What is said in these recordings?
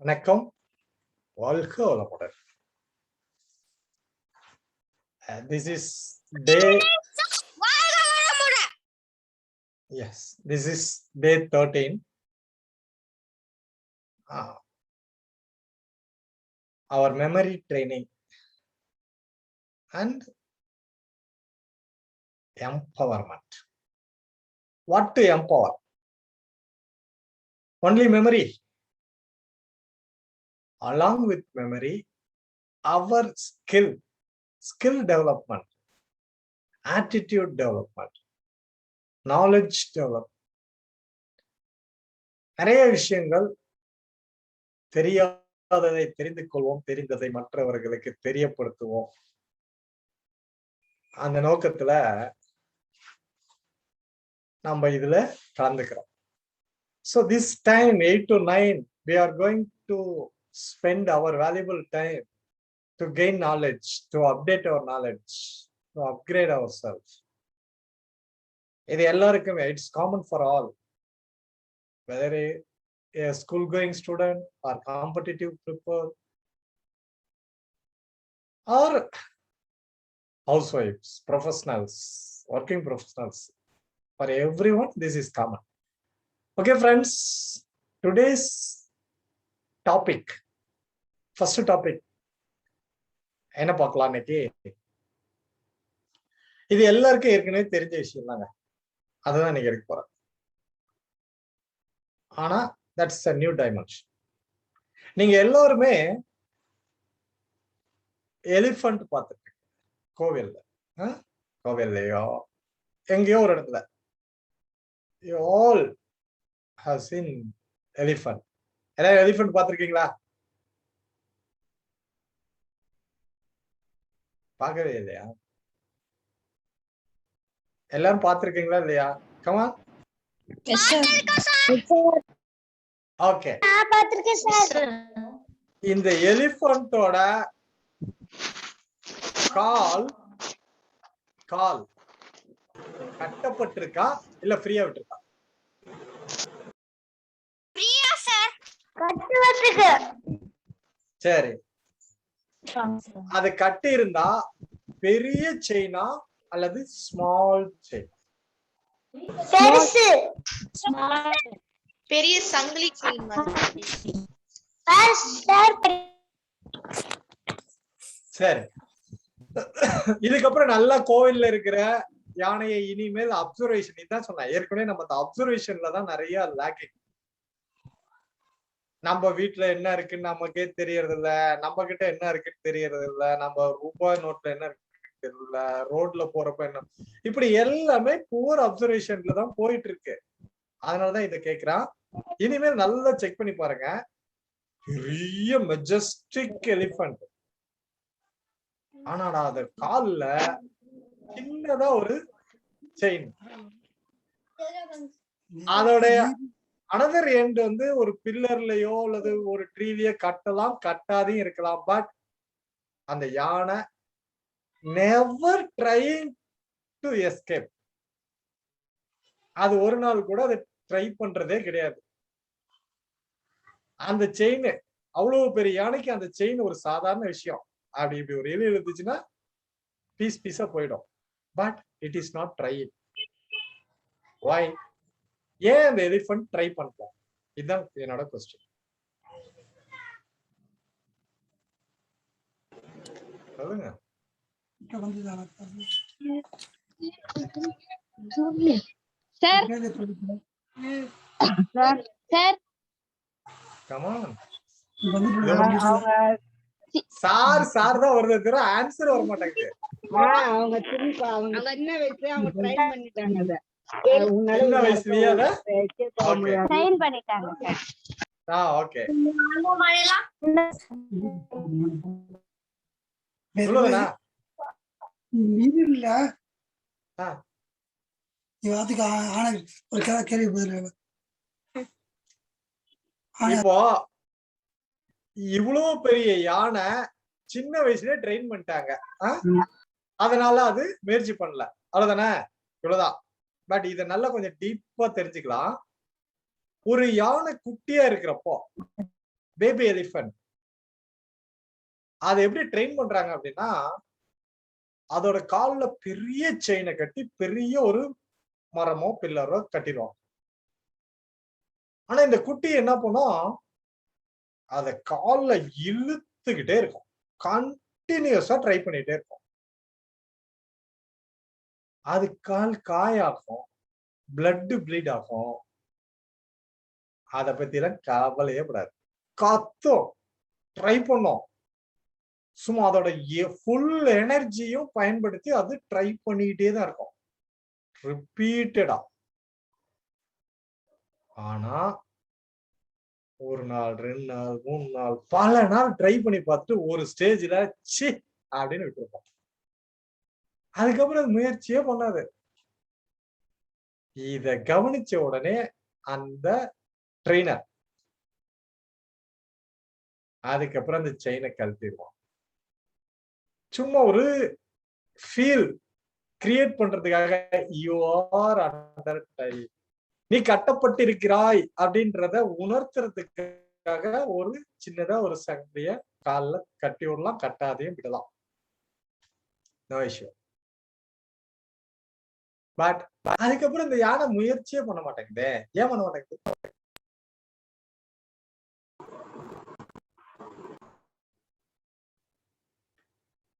வணக்கம். வாழ்க வளமுடன். This is day. Yes, this is day 13. Our memory training and empowerment. What to empower? Only memory. Along with memory, our skill development, attitude development, knowledge development. நிறைய விஷயங்கள் தெரியாததை தெரிந்து கொள்வோம், தெரிந்ததை மற்றவர்களுக்கு தெரியப்படுத்துவோம். அந்த நோக்கத்துல நம்ம இதுல கலந்துக்கிறோம். So this time 8 to 9 we are going to spend our valuable time to gain knowledge, to update our knowledge, to upgrade ourselves. இது எல்லாருக்குமே, it's common for all, whether a school going student or competitive prepper or housewives, professionals, working professionals. For everyone this is common. Okay friends, today's topic, first topic என்ன பார்க்கலாம் இன்னைக்கு? இது எல்லாருக்கும் ஏற்கனவே தெரிஞ்ச விஷயம் தாங்க, அதுதான் இன்னைக்கு எடுக்க போறேன். ஆனா that's a new dimension. நீங்க எல்லாருமே எலிஃபண்ட் பார்த்துருக்கீங்க கோவில்ல, கோவில்லையோ எங்கேயோ ஒரு இடத்துல. You all have seen elephant. எல்லாரும் எலிஃபண்ட் பார்த்திருக்கீங்களா? பார்க்கவே இல்லையா? எல்லாரும் பார்த்திருக்கீங்களா இல்லையா? Come on. Yes sir. Okay. இந்த எலிஃபண்டோட கால் கட்டப்பட்டிருக்கா இல்ல ஃப்ரீயா விட்டுருக்கா? Priya sir. கட்டுவதுக்கு. சரி. அது கட்டி இருந்தா பெரிய செயினா அல்லது ஸ்மால் செயின்? பெருசு. ஸ்மால். பெரிய சங்கிலி செயின் மாதிரி. சரி. இதுக்கப்புறம் நல்லா கோவில்ல இருக்கிற யானையை இனிமேல் அப்சர்வேஷன், இதுதான் சொன்னேன் ஏற்கனவே. நம்ம அந்த அப்சர்வேஷன்ல தான் நிறைய லேக்கிங். நம்ம வீட்டுல என்ன இருக்குன்னு நமக்கே தெரியறது இல்ல, நம்ம கிட்ட என்ன இருக்குன்னு தெரியறது இல்ல, நம்ம ரூபாய் நோட்ல என்ன இருக்குன்னு தெரியல, ரோட்ல போறப்ப என்ன, இப்படி எல்லாமே புவர் அப்சர்வேஷன்ல தான் போயிட்டு இருக்கு. அதனாலதான் இதை கேக்குறான். இனிமேல் நல்லா செக் பண்ணி பாருங்க. பெரிய மெஜஸ்டிக் எலிஃபண்ட், ஆனாடா அது கால்ல சின்னதா ஒரு செயின். அதோடைய அனதர் எண்ட் வந்து ஒரு பில்லர்லயோ அல்லது ஒரு ட்ரீலயோ கட்டலாம், கட்டாதையும் இருக்கலாம். பட் அந்த யானை நெவர் ட்ரைங் டு எஸ்கேப். அது ஒரு நாள் கூட அதை ட்ரை பண்றதே கிடையாது. அந்த செயின், அவ்வளவு பெரிய யானைக்கு அந்த செயின் ஒரு சாதாரண விஷயம். அப்படி இப்படி ஒரு எலி இருந்துச்சுன்னா பீஸ் பீஸா போயிடும். But it is not trying. Why? ஏன் அந்த எலிஃபண்ட் ட்ரை பண்ணல? இதுதான் என்னோட கொஸ்டின். சொல்லுங்க. Sir sir come on. Sir தான் வருது தவிர ஆன்சர் வர மாட்டாங்க. அவங்க திருப்பி அவங்க சின்ன வயசுல அவங்க ட்ரை பண்ணிட்டாங்க. அத சின்ன வயசுலயே அத ட்ரைன் பண்ணிட்டாங்க சார். ஓகே. சொல்லுங்கண்ணா. இல்ல இவாத்துக்கு ஆனா ஒரு கேள்வி பதில். இப்போ இவ்வளவு பெரிய யானை சின்ன வயசுலயே ட்ரெயின் பண்ணிட்டாங்க, அதனால அது முயற்சி பண்ணல, அவ்வளவுதானே? இவ்வளவுதான். பட் இத நல்லா கொஞ்சம் டீப்பா தெரிஞ்சுக்கலாம். ஒரு யானை குட்டியா இருக்கிறப்போ பேபி எலிஃபண்ட். அதை எப்படி ட்ரெயின் பண்றாங்க அப்படின்னா, அதோட கால்ல பெரிய செயினை கட்டி பெரிய ஒரு மரமோ பில்லரோ கட்டிடுவாங்க. ஆனா இந்த குட்டி என்ன பண்ணும், அத கால்ல இழுத்துக்கிட்டே இருக்கும், கண்டினியூஸா ட்ரை பண்ணிட்டே இருக்கும். அது கால் காயாகும், பிளட் ப்ளீட் ஆகும். அத பத்தி எல்லாம் கவலையே படாது. கத்தும், ட்ரை பண்ணும். சும்மா அதோட ஃபுல் எனர்ஜியும் பயன்படுத்தி அது ட்ரை பண்ணிக்கிட்டே தான் இருக்கும், ரிப்பீட்டடா. ஆனா ஒரு நாள், 2 நாள், 3 நாள், பல நாள் ட்ரை பண்ணி பார்த்துட்டு ஒரு ஸ்டேஜ்ல சி அப்படின்னு விட்டுருப்போம். அதுக்கப்புறம் அது முயற்சியே பண்ணாது. இத கவனிச்ச உடனே அந்த ட்ரெய்னர் அதுக்கப்புறம் அந்த செயினை கழட்டிடுவான். சும்மா ஒரு ஃபீல் கிரியேட் பண்றதுக்காக, யூ ஆர் அண்டர் டை, நீ கட்டப்பட்டிருக்கிறாய் அப்படின்றத உணர்த்துறதுக்காக ஒரு சின்னதா ஒரு சங்கிலிய கால்ல கட்டி விடலாம், கட்டாதையும் விடலாம். No issue. பட் அதுக்கப்புறம் இந்த யானை முயற்சியே பண்ண மாட்டேங்குது. ஏன் பண்ண மாட்டேங்குது?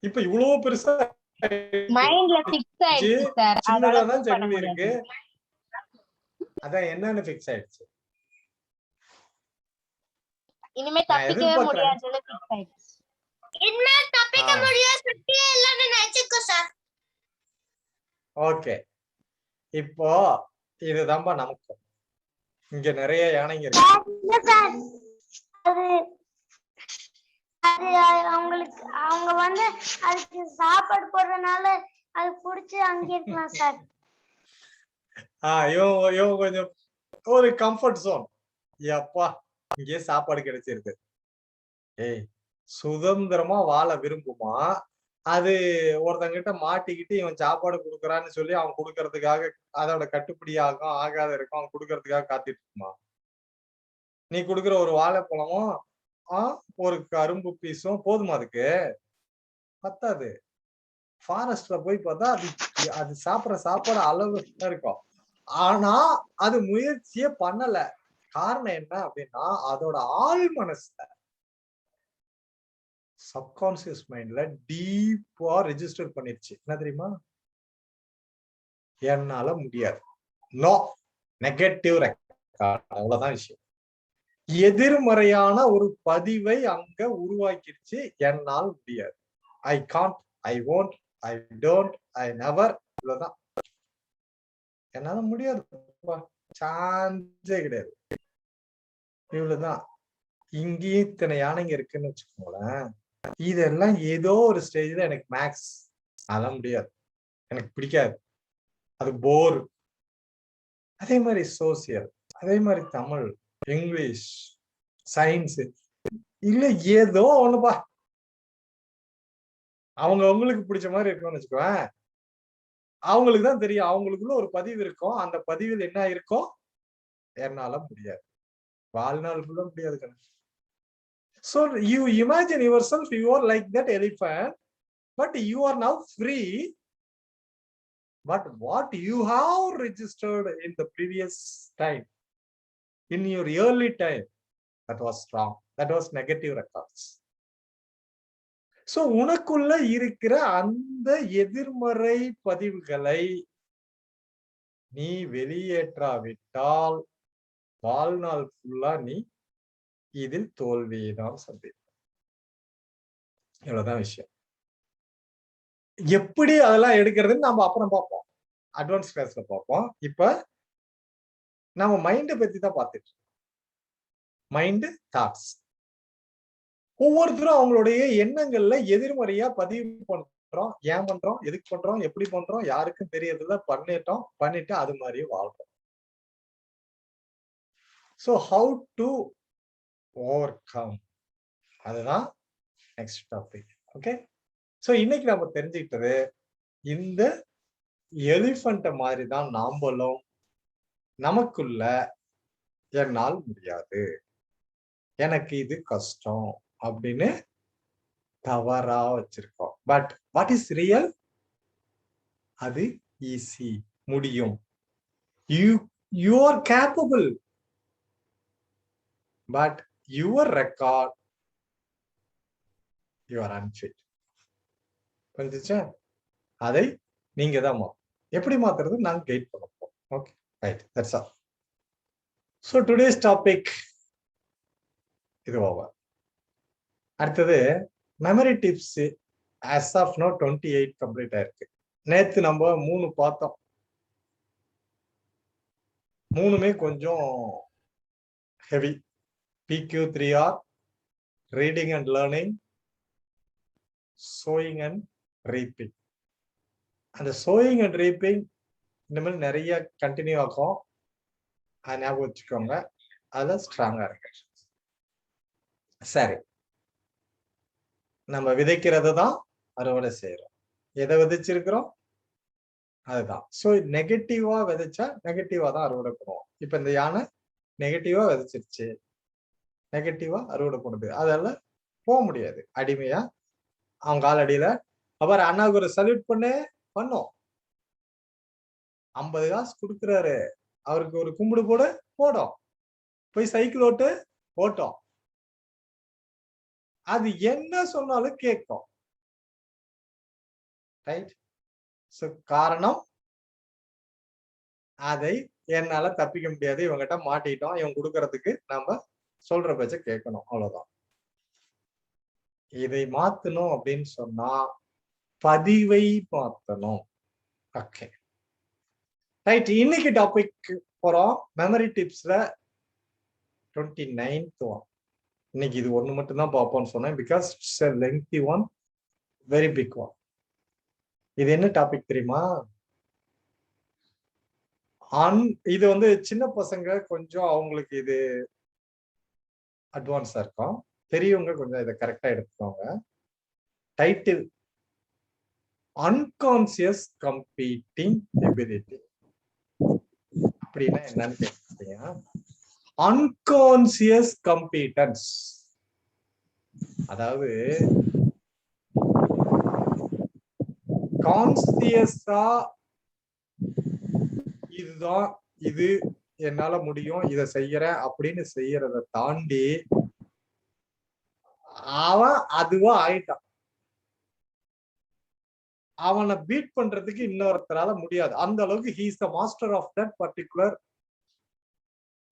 இப்ப இவ்வளவு பெருசா மைண்ட்ல ஃபிக்ஸ் ஆயிடுச்சு சார். சின்னதாதான் சங்கிலி இருக்கு. அதான் என்னன்னு ஃபிக்ஸ் ஆயிடுச்சு. இனிமே தப்பிக்கவே முடியாதுன்னு ஃபிக்ஸ் ஆயிடுச்சு. இனிமே தப்பிக்க முடியாது, சுத்தியே இல்லன்னு நினைச்சுக்கோ சார். ஓகே, இப்போ இதுதான்பா நமக்கு. இங்க நிறைய யானைங்க இருக்கு. அது அவங்களுக்கு அவங்க வந்து அதுக்கு சாப்பாடு போடுறதுனால அது புடிச்சு அங்கே இருக்கலாம் சார். இவன் கொஞ்சம் ஒரு கம்ஃபர்ட் ஜோன். அப்பா இங்கே சாப்பாடு கிடைச்சிருக்கு. ஏய், சுதந்திரமா வாழ விரும்புமா, அது ஒருத்தங்கிட்ட மாட்டிக்கிட்டு இவன் சாப்பாடு கொடுக்குறான்னு சொல்லி அவன் கொடுக்கறதுக்காக அதோட கட்டுப்படி ஆகும் ஆகாத இருக்கும், அவன் கொடுக்கறதுக்காக காத்துட்டு இருக்குமா? நீ கொடுக்குற ஒரு வாழைப்பழமும் ஒரு கரும்பு பீஸும் போதுமா? அதுக்கு பத்தாது. ஃபாரஸ்ட்ல போய் பார்த்தா அது சாப்பிடுற சாப்பாடு அளவு இருக்கும். ஆனா அது முயற்சியே பண்ணல. காரணம் என்ன அப்படின்னா, அதோட ஆள் மனசுல, சப்கான்சியஸ் மைண்ட்ல டீப்பா ரெஜிஸ்டர் பண்ணிருச்சு. என்ன தெரியுமா? என்னால முடியாது. No, negative record. அவ்வளவுதான் விஷயம். எதிர்மறையான ஒரு பதிவை அங்க உருவாக்கிடுச்சு. என்னால் முடியாது. I can't, I won't, I don't, I never. இவ்வளவுதான். என்னால முடியாது, சான்ஸே கிடையாது. இவ்வளவுதான். இங்கேயும் இத்தனை யானைங்க இருக்குன்னு வச்சுக்கோங்களேன். இதெல்லாம் ஏதோ ஒரு ஸ்டேஜ்ல எனக்கு மேக்ஸ் அதெல்லாம் முடியாது, எனக்கு பிடிக்காது, அது போர். அதே மாதிரி சோசியல், அதே மாதிரி தமிழ், இங்கிலீஷ், சயின்ஸ், இல்ல ஏதோ ஒண்ணுப்பா அவங்களுக்கு பிடிச்ச மாதிரி இருக்கும்னு வச்சுக்குவேன். அவங்களுக்கு தான் தெரியும். அவங்களுக்குள்ள ஒரு பதிவு இருக்கும். அந்த பதிவில் என்ன இருக்கும்? என்னால முடியாது, வாழ்நாள் ஃபுல்லா முடியாது கணக்கு. So you imagine yourself, you are like that elephant, but you are now free. But what you have registered in the previous time, in your early time, that was wrong. That was negative records. So உனக்குள்ள இருக்கிற அந்த எதிர்மறை பதிவுகளை நீ வெளியேற்றாவிட்டால் வாழ்நாள் ஃபுல்லா நீ இதில் தோல்வியைதான் சந்திப்ப. இவ்வளவுதான் விஷயம். எப்படி அதெல்லாம் எடுக்கிறதுன்னு நம்ம அப்புறம் பார்ப்போம், அட்வான்ஸ் கிளாஸ்ல பார்ப்போம். இப்ப நம்ம மைண்டை பத்தி தான் பார்த்துட்டு இருக்கோம். Mind, thoughts. ஒவ்வொருத்தரும் அவங்களுடைய எண்ணங்கள்ல எதிர்மறையா பதிவு பண்றோம். ஏன் பண்றோம், எதுக்கு பண்றோம், எப்படி பண்றோம், யாருக்கும் தெரியறதுல பண்ணிட்டு அது மாதிரியே வாழ்றோம். So how to overcome, அதுதான் நெக்ஸ்ட் டாபிக். ஓகே, சோ இன்னைக்கு நம்ம தெரிஞ்சுக்கிட்டது, இந்த எலிஃபண்ட் மாதிரி தான் நாம்பளும் நமக்குள்ள என்னால் முடியாது, எனக்கு இது கஷ்டம் அப்படின்னு தவறா வச்சிருக்கோம். But what is real? அது ஈஸி, முடியும். You are capable, but your record, you are unfit. புரிஞ்சுச்சா? அதை நீங்க தான் எப்படி மாத்துறது நாங்க கைட் பண்ணப்போம். Okay, right, that's all. So today's topic இது ஓவர். அடுத்தது memory tips. as of now 28 complete ஆயிருக்கு. நேத்து நம்ம 3 பார்த்தோம். 3மே கொஞ்சம் heavy. PQ3R, reading and learning, sowing and reaping. அந்த sowing and reaping இனிமேல் நிறைய கண்டினியூ ஆகும். அது ஞாபகம் வச்சுக்கோங்க. அதுல ஸ்ட்ராங்கா இருக்கு. சரி, நம்ம விதைக்கிறது தான் அறுவடை செய்யறோம். எதை விதைச்சிருக்கிறோம் அதுதான். ஸோ நெகட்டிவா விதைச்சா நெகட்டிவா தான் அறுவடை பண்ணுவோம். இப்ப இந்த யானை நெகட்டிவா விதைச்சிருச்சு, நெகட்டிவா அறுவடை பண்ணுது. அதெல்லாம் போக முடியாது. அடிமையா அவங்க காலடியில அவர் அண்ணாவுக்கு ஒரு சல்யூட் பண்ணோம். 50 காசு கொடுக்குறாரு, அவருக்கு ஒரு கும்பிடு போடும். போய் சைக்கிள் ஓட்டும். அது என்ன சொன்னாலும் கேட்கும். ரைட்? காரணம் அதை என்னால தப்பிக்க முடியாது, இவங்கிட்ட மாட்டிட்டோம், இவன் கொடுக்கறதுக்கு நம்ம சொல்ற பேச்ச கேட்கணும், அவ்வளவுதான். இதை மாத்தணும் அப்படின்னு சொன்னா பதிவை மாத்தணும். Okay, right. இன்னைக்கு டாபிக் போறோம் மெமரி டிப்ஸ்ல 29th one. இன்னைக்கு இது ஒண்ணு மட்டும் தான் பார்ப்போம்னு சொன்னேன், because it's a lengthy one, very big one. இது என்ன டாபிக் தெரியுமா? இது வந்து சின்ன பசங்க கொஞ்சம் அவங்களுக்கு இது அட்வான்ஸா இருக்கும், பெரியவங்க கொஞ்சம் இதை கரெக்டா எடுத்துக்கோங்க. Title unconscious competing ability. அப்படின்னா என்னன்னு கேட்டீங்க, அன்கான்சியஸ் கம்பீட்டன்ஸ். அதாவது கான்சியஸா இதுதான், இது என்னால முடியும், இதை செய்யறேன் அப்படின்னு செய்யறத தாண்டி அவன் அதுவா ஆயிட்டான். அவனை பீட் பண்றதுக்கு இன்னொருத்தரால முடியாது. அந்த அளவுக்கு he is the master of that particular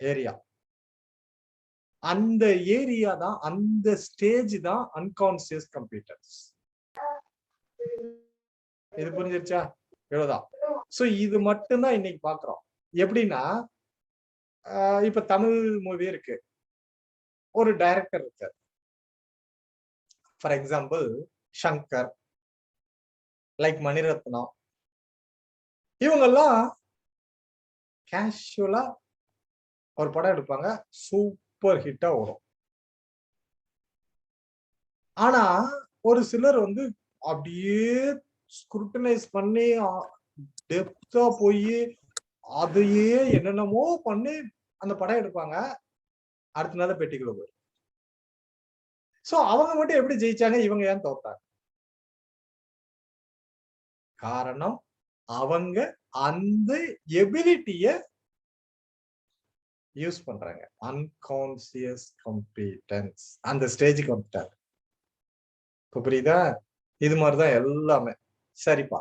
area. அந்த ஏரியா தான், அந்த ஸ்டேஜ் தான் அன்கான்சியஸ் கம்பீட்டன்ஸ். இது புரிஞ்சிருச்சா? இவ்வளவுதான். சோ இது மட்டும்தான் இன்னைக்கு பாக்குறோம். எப்படின்னா, இப்ப தமிழ் மூவி இருக்கு, ஒரு டைரக்டர் இருக்கார். For example Shankar, like Mani Ratnam, இவங்கெல்லாம் கேஷுவலா ஒரு படம் எடுப்பாங்க, சூப்பர் ஹிட்டா வரும். ஆனா ஒரு சிலர் வந்து அப்படியே ஸ்க்ரூட்டனைஸ் பண்ணி டெப்தா போய் அதையே என்னென்னமோ பண்ணி அந்த படம் எடுப்பாங்க, அடுத்த நாள் பெட்டிக்குள்ள போயிடும். சோ அவங்க மட்டும் எப்படி ஜெயிச்சாங்க, இவங்க ஏன் தோத்தாங்க? காரணம் அவங்க அந்த எபிலிட்டிய யூஸ் பண்றாங்க. அன்கான்சியஸ் கம்பீட்டன்ஸ் அந்த ஸ்டேஜுக்கு வந்துட்டாங்க. புரியுதா? இது மாதிரிதான் எல்லாமே. சரிப்பா,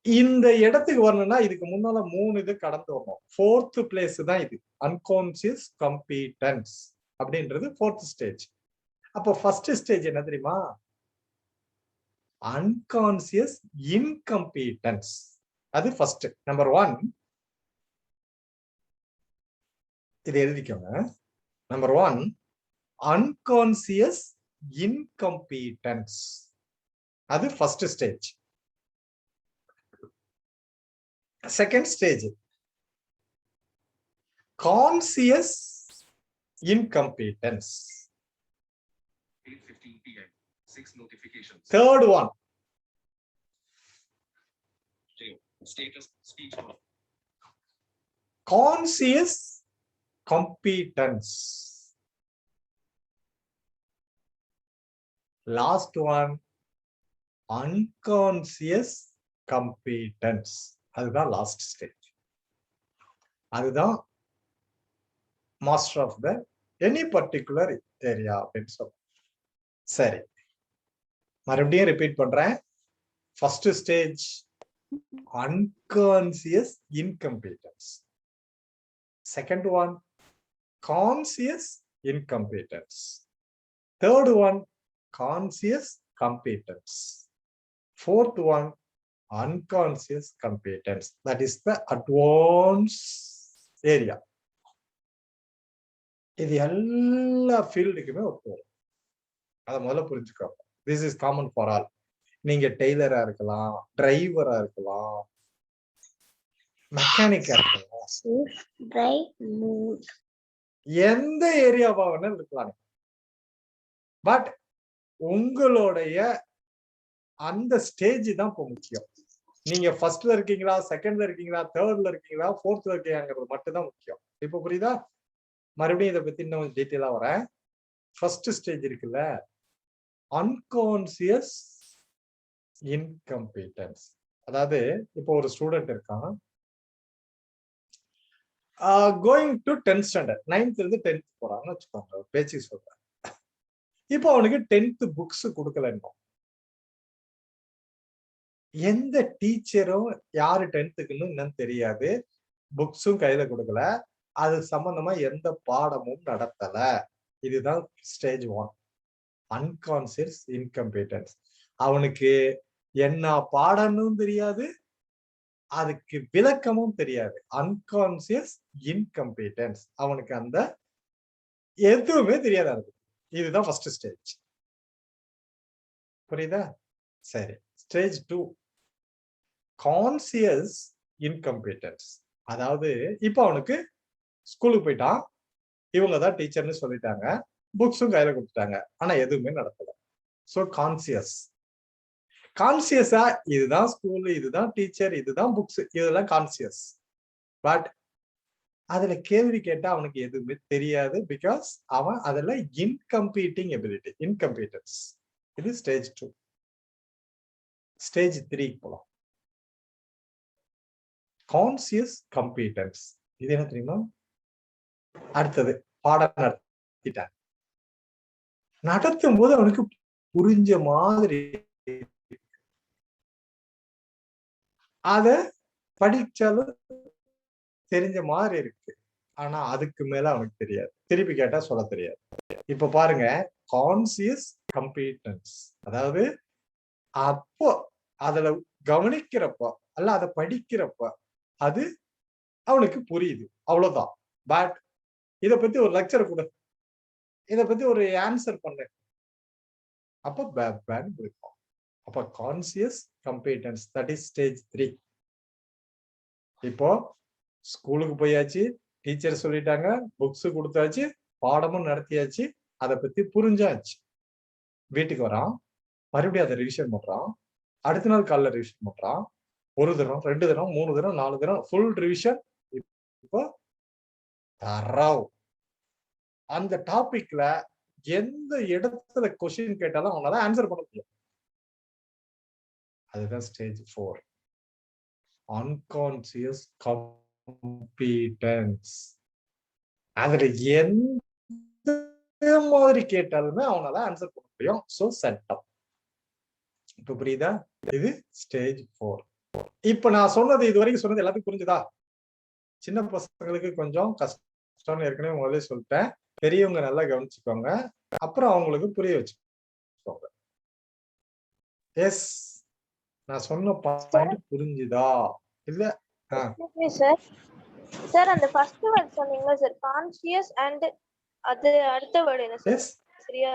இந்த இடத்துக்கு வரணும்னா இதுக்கு முன்னால 3 இது கடந்து வரணும். 4th பிளேஸ் தான் இது, அன்கான்சியஸ் கம்பீட்டன்ஸ் அப்படின்றது 4th ஸ்டேஜ். அப்போ ஃபர்ஸ்ட் ஸ்டேஜ் என்ன தெரியுமா? Unconscious incompetence. அது ஃபர்ஸ்ட். நம்பர் 1 இதை எழுதிக்கோங்க. Number 1 unconscious incompetence. அது first stage. Second stage conscious incompetence. Third one status speech off. Conscious competence. Last one unconscious competence. அதுதான் லாஸ்ட் ஸ்டேஜ். அதுதான் master of the any particular area அப்படின்னு சொல்றோம். சரி, மறுபடியும் ரிப்பீட் பண்றேன். First stage unconscious incompetence. Second one conscious incompetence. Third one conscious competence. Fourth one unconscious competence. That is the advanced area. இது எல்லா ஃபீல்டுக்குமே ஒத்து வரும். அதை முதல்ல புரிஞ்சுக்கோ. This is common for all. நீங்க டெய்லரா இருக்கலாம், டிரைவரா இருக்கலாம், மெக்கானிக்கா இருக்கலாம், எந்த ஏரியாவா வேணாலும் இருக்கலாம். பட் உங்களுடைய அந்த ஸ்டேஜ் தான் இப்போ முக்கியம். நீங்க ஃபர்ஸ்ட்ல இருக்கீங்களா, செகண்ட்ல இருக்கீங்களா, தேர்ட்ல இருக்கீங்களா, ஃபோர்த்ல இருக்கீங்கிறது மட்டும் தான் முக்கியம். இப்போ புரியுதா? மறுபடியும் இதை பத்தி இன்னும் டீட்டெயிலா வரேன். ஃபர்ஸ்ட் ஸ்டேஜ் இருக்குல்ல, அன்கான்சியஸ் இன்கம்பீட்டன்ஸ். அதாவது இப்போ ஒரு ஸ்டூடெண்ட் இருக்கான், going to 10th standard, 9th இருந்து 10th போறான்னு வச்சுக்கோங்க, பேச்சு சொல்றேன். இப்போ அவனுக்கு 10th புக்ஸ் கொடுக்கலன்னு, எந்த டீச்சரும் யாரு 10th-க்குன்னு இன்னும் தெரியாது, புக்ஸும் கையில கொடுக்கல, அது சம்பந்தமா எந்த பாடமும் நடத்தல. இதுதான் ஸ்டேஜ் 1, அன்கான்சியஸ் இன்கம்பீட்டன்ஸ். அவனுக்கு என்ன பாடமும் தெரியாது, அதுக்கு விளக்கமும் தெரியாது. அன்கான்சியஸ் இன்கம்பீட்டன்ஸ், அவனுக்கு அந்த எதுவுமே தெரியாது. இதுதான் ஃபர்ஸ்ட் ஸ்டேஜ். புரியுதா? சரி, ஸ்டேஜ் 2 கான்சியஸ் இன்கம்பீட்டன்ஸ். அதாவது இப்போ அவனுக்கு ஸ்கூலுக்கு போயிட்டான், இவங்க தான் டீச்சர்னு சொல்லிட்டாங்க, புக்ஸும் கையில கொடுத்துட்டாங்க, ஆனா எதுவுமே நடக்கல. So conscious. கான்சியஸா இதுதான் ஸ்கூல், இதுதான் டீச்சர், இதுதான் புக்ஸ், இதெல்லாம் கான்சியஸ். பட் அதுல கேள்வி கேட்டா அவனுக்கு எதுவுமே தெரியாது. பிகாஸ் அவன் அதுல இன்கம்பீட்டிங் எபிலிட்டி, இன்கம்பீட்டன்ஸ். இது ஸ்டேஜ் 2. ஸ்டேஜ் 3 போலாம், கான்சியஸ் கம்பீட்டன்ஸ். இது என்ன தெரியுமா? அடுத்தது பாடம் நடத்திட்டாங்க, நடத்தும் போது அவனுக்கு புரிஞ்ச மாதிரி, அத படிச்சாலும் தெரிஞ்ச மாதிரி இருக்கு, ஆனா அதுக்கு மேல அவனுக்கு தெரியாது, திருப்பி கேட்டா சொல்ல தெரியாது. இப்ப பாருங்க, கான்சியஸ் கம்பீட்டன்ஸ், அதாவது அப்போ அதுல கவனிக்கிறப்ப அல்ல அதை படிக்கிறப்ப அது அவனுக்கு புரியுது, அவ்வளவுதான். பட் இத பத்தி ஒரு லெக்சர் கூட, இத பத்தி ஒரு ஆன்சர் பண்ண, அப்ப பேட் இருக்கும். அப்ப conscious competence, that is stage 3. இப்போ ஸ்கூலுக்கு போயாச்சு, டீச்சர் சொல்லிட்டாங்க, புக்ஸ் கொடுத்தாச்சு, பாடமும் நடத்தியாச்சு, அதை பத்தி புரிஞ்சாச்சு. வீட்டுக்கு வரான், மறுபடியும் அதை ரிவிஷன் பண்றான், அடுத்த நாள் காலைல ரிவிஷன் பண்றான், 1 தரம் 2 தரம் 3 தரம் 4 தரம் ஃபுல் ரிவிஷன். இப்போ தரவு அந்த டாபிக்ல எந்த இடத்துல கொஸ்டின் கேட்டாலும் அவனால ஆன்சர் பண்ண முடியும். அதுதான் ஸ்டேஜ் 4, அன்கான்சியஸ் கம்பீட்டன்ஸ். அதுல எந்த மாதிரி கேட்டாலுமே அவனால ஆன்சர் பண்ண முடியும். So setup. இப்ப புரியுதா? இது ஸ்டேஜ் 4. இப்ப நான் சொன்னது, இது வரைக்கும் சொன்னது எல்லாத்துக்கும் புரிஞ்சுதா? சின்ன பசங்களுக்கு கொஞ்சம் கஷ்டம்னு ஏற்கனவே முதல்ல சொல்லிட்டேன், பெரியவங்க நல்லா கவனிச்சுக்கோங்க, அப்புறம் அவங்களுக்கு புரிய வச்சுக்கோங்க. எஸ், நான் சொன்ன பாயிண்ட் புரிஞ்சுதா? இல்ல சார் சார் அந்த ஃபர்ஸ்ட் வேர்ட் சொன்னீங்க சார், கான்ஷியஸ் அண்ட் அது அடுத்த வேர்ட் என்ன சார்? சரியா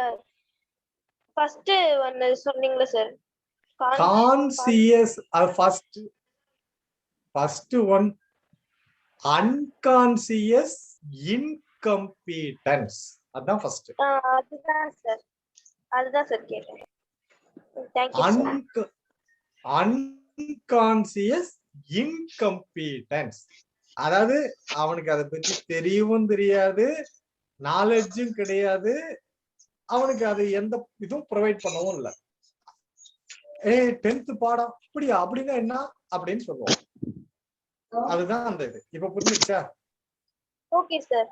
ஃபர்ஸ்ட் ஒன்னு சொன்னீங்க sir, conscious. First one unconscious incompetence, அதான் ஃபர்ஸ்ட். அதுதான் சார் கேட்டேன். Thank you. அன்கான்சியஸ் இன்கம்பீட்டன்ஸ், அதாவது அவனுக்கு அதை பத்தி தெரியவும் தெரியாது, நாலேஜும் கிடையாது, அவனுக்கு அது எந்த இதுவும் ப்ரொவைட் பண்ணவும் இல்லை. 10th பாடம் அப்படியா, அப்படின்னா என்ன அப்படின்னு சொல்லுவோம். அதுதான் அந்த இது. இப்ப புரிஞ்சுச்சா? Okay sir,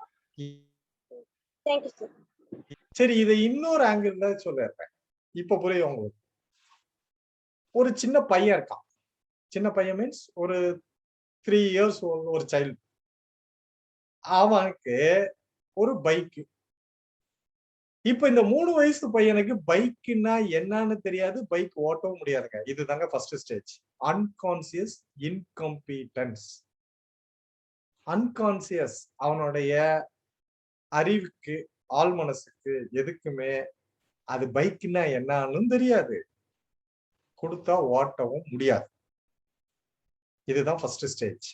thank you sir. சரி, இதை இன்னொரு ஆங்கிள் சொல்லிடுறேன், இப்ப புரியும் உங்களுக்கு. ஒரு சின்ன பையன் இருக்கான். சின்ன பையன் மீன்ஸ் ஒரு 3 years ஒரு சைல்டு. அவனுக்கு ஒரு பைக். இப்ப இந்த 3 வயசு பையனுக்கு பைக்னா என்னன்னு தெரியாது, பைக் ஓட்டவும் முடியாதுங்க. இதுதாங்க first stage, unconscious incompetence. Unconscious, அவனுடைய அறிவுக்கு, ஆள் மனசுக்கு எதுக்குமே அது பைக்னா என்னன்னு தெரியாது, கொடுத்தா ஓட்டவும் முடியாது. இதுதான் first stage.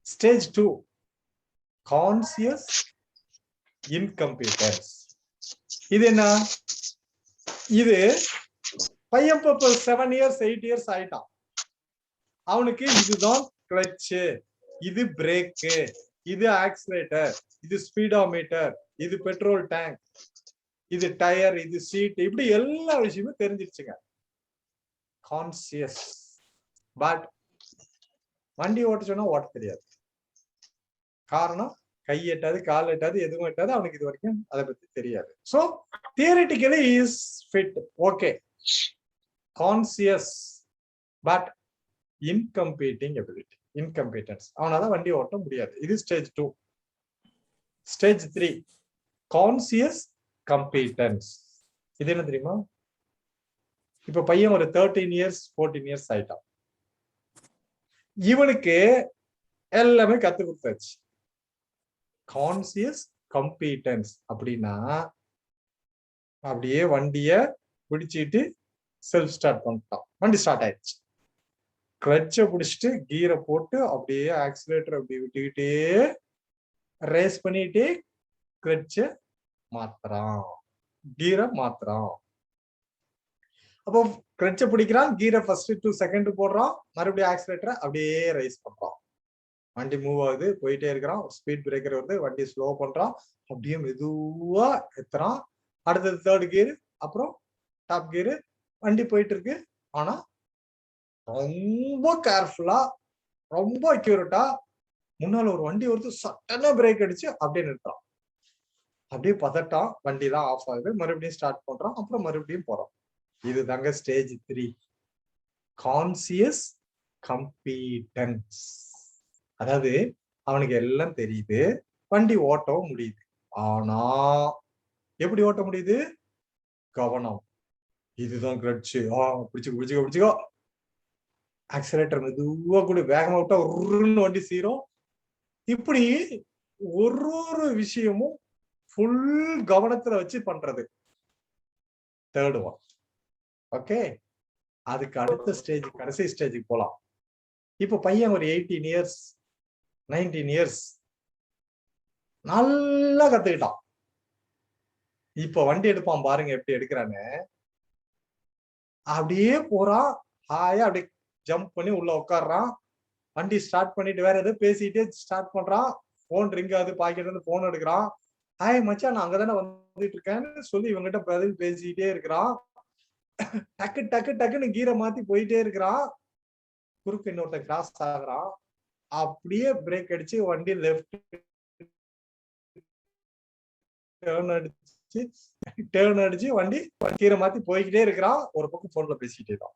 Stage 2, conscious incompetence. இது என்ன? இது பையன் இப்ப 7 years 8 years ஆயிட்டான். அவனுக்கு இதுதான் கிளட்ச், இது பிரேக்கு, இது ஆக்சிலேட்டர், இது ஸ்பீடோமீட்டர், இது பெட்ரோல் டேங்க், இது டயர், இது சீட், இப்படி எல்லா விஷயமும் தெரிஞ்சிருச்சுங்க. கான்சியஸ். பட் வண்டி ஓட்ட சொன்னா ஓட்ட தெரியாது. காரணம், கை எட்டாது, கால் எட்டாது, எதுவும் எட்டாது, அவனுக்கு இது வரைக்கும் அதை பத்தி தெரியாது. So theoretically is fit, okay, conscious, but incompeting ability, incompetence, அவனால வண்டி ஓட்ட முடியாது. இது ஸ்டேஜ் 2. Stage 3, conscious competence. இது என்ன தெரியுமா? இப்ப பையன் ஒரு 13 years 14 years ஆயிட்டான். இவனுக்கு எல்லாமே கத்து கொடுத்தாச்சு. கான்சியஸ் கம்பீட்டன்ஸ் அப்படின்னா, அப்படியே வண்டிய பிடிச்சிட்டு செல்ஃப் ஸ்டார்ட் பண்ணிட்டான், வண்டி ஸ்டார்ட் ஆயிடுச்சு. கிளட்சை பிடிச்சிட்டு கீரை போட்டு அப்படியே ஆக்சிலேட்டர் அப்படி விட்டுக்கிட்டே ரேஸ் பண்ணிட்டே கிளட்சை மாத்துறான், கீரை மாத்துறான். அப்போ கிளட்சை பிடிக்கிறான், கீரை ஃபர்ஸ்ட் 2 செகண்ட் போடுறான், மறுபடியும் ஆக்சிலேட்டரை அப்படியே ரைஸ் பண்றான். வண்டி மூவ் ஆகுது, போயிட்டே இருக்கிறான். ஸ்பீட் பிரேக்கர் வருது, வண்டி ஸ்லோ பண்றான், அப்படியே மெதுவா எத்துறான். அடுத்தது 3rd கியர், அப்புறம் டாப் கியர், வண்டி போயிட்டு இருக்கு. ஆனா ரொம்ப கேர்ஃபுல்லா, ரொம்ப அக்யூரேட்டா, முன்னால ஒரு வண்டி வருது, சட்டனா பிரேக் அடிச்சு அப்படியே நிறுத்துறான். அப்படியே பதட்டான், வண்டி தான் ஆஃப் ஆகுது, மறுபடியும் ஸ்டார்ட் பண்றான், அப்புறம் மறுபடியும் போறான். இது தாங்க ஸ்டேஜ் 3, கான்சியஸ் கம்பீட்டன்ஸ். அதாவது அவனுக்கு எல்லாம் தெரியுது, வண்டி ஓட்டவும் முடியுது. ஆனா எப்படி ஓட்ட முடியுது? கவனம், இதுதான் கிளட்ச், பிடிச்சுக்கோ. ஆக்சிலேட்டர் மெதுவா கூட, வேகமா விட்டா உருன்னு வண்டி சீரும். இப்படி ஒரு விஷயமும் ஃபுல் கவனத்துல வச்சு பண்றது. 3rd one. ஓகே, அதுக்கு அடுத்த ஸ்டேஜ், கடைசி ஸ்டேஜுக்கு போலாம். இப்ப பையன் ஒரு 18 years 19 years நல்லா கத்துக்கிட்டான். இப்ப வண்டி எடுப்பான் பாருங்க, எப்படி எடுக்கிறான்னு. அப்படியே போறான், ஹாயா அப்படியே ஜம்ப் பண்ணி உள்ள உட்காடுறான். வண்டி ஸ்டார்ட் பண்ணிட்டு வேற எதாவது பேசிட்டே ஸ்டார்ட் பண்றான். போன் ரிங் ஆகுது, பாக்கெட் வந்து போன் எடுக்கிறான். ஹாய் மச்சான், நான் அங்கதானே வந்துட்டு இருக்கேன்னு சொல்லி இவங்கிட்ட பதில் பேசிக்கிட்டே இருக்கிறான். டக்கு டக்கு டக்குன்னு கீரை மாத்தி போயிட்டே இருக்கிறான். குறுக்கு இன்னொருத்த கிராஸ் ஆகுறான். அப்படியே பிரேக் அடிச்சு வண்டி லெஃப்ட் டேர்ன் அடிச்சு வண்டி கீரை மாத்தி போய்கிட்டே இருக்கிறான். ஒரு பக்கம் போன்ல பேசிக்கிட்டே தான்.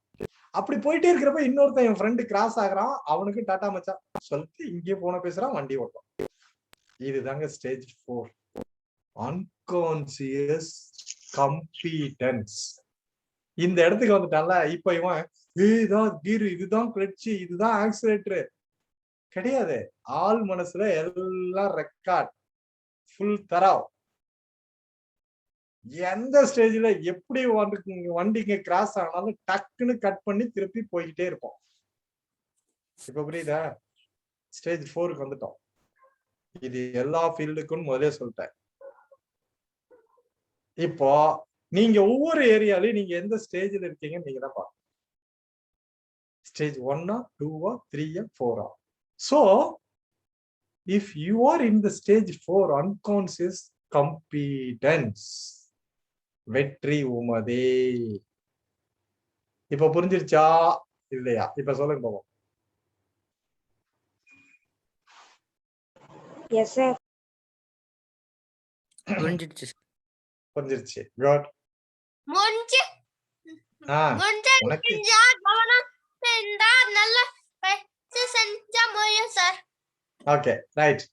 அப்படி போயிட்டே இருக்கிறப்ப இன்னொருத்தன் என் ஃப்ரெண்டு கிராஸ் ஆகுறான். அவனுக்கு டாட்டா மச்சான் சொல்லிட்டு இங்கே போன பேசுறான், வண்டி ஓட்டும். இதுதாங்க ஸ்டேஜ் 4, அன்கான்சியஸ் கம்பீட்டன்ஸ். இந்த இடத்துக்கு வந்துட்டான்ல, இப்ப இவன் இதுதான் கீர், இதுதான் கிளட்ச், இதுதான் ஆக்சிலேட்டர் கிடையாது. ஆள் மனசுல எல்லாம் ரெக்கார்ட், ஃபுல் தரவு. எந்த ஸ்டேஜ்ல எப்படி வண்டிங்க கிராஸ் ஆனாலும் டக்குன்னு கட் பண்ணி திருப்பி போய்கிட்டே இருப்போம். இப்ப புரியுதா? ஸ்டேஜ் 4க்கு வந்துட்டோம். இது எல்லா ஃபீல்டுக்கும் முதலே சொல்லிட்டேன். இப்போ நீங்க ஒவ்வொரு ஏரியாலையும் நீங்க எந்த ஸ்டேஜ்ல இருக்கீங்கன்னு நீங்க தான் பாருங்க. Stage 1 2 3 4. So if you are in the stage 4 unconscious competence, வெற்றி உமதே. இப்ப புரிஞ்சிருச்சா இல்லையா? இப்ப சொல்லுங்க பாப்போம். Yes sir. புரிஞ்சிடுச்சு. புரிஞ்சிருச்சு. குட். முடிஞ்சு உனக்கு கவனம் செஞ்சா நல்ல பயிற்சி செஞ்சா முடியும் சார். Okay right.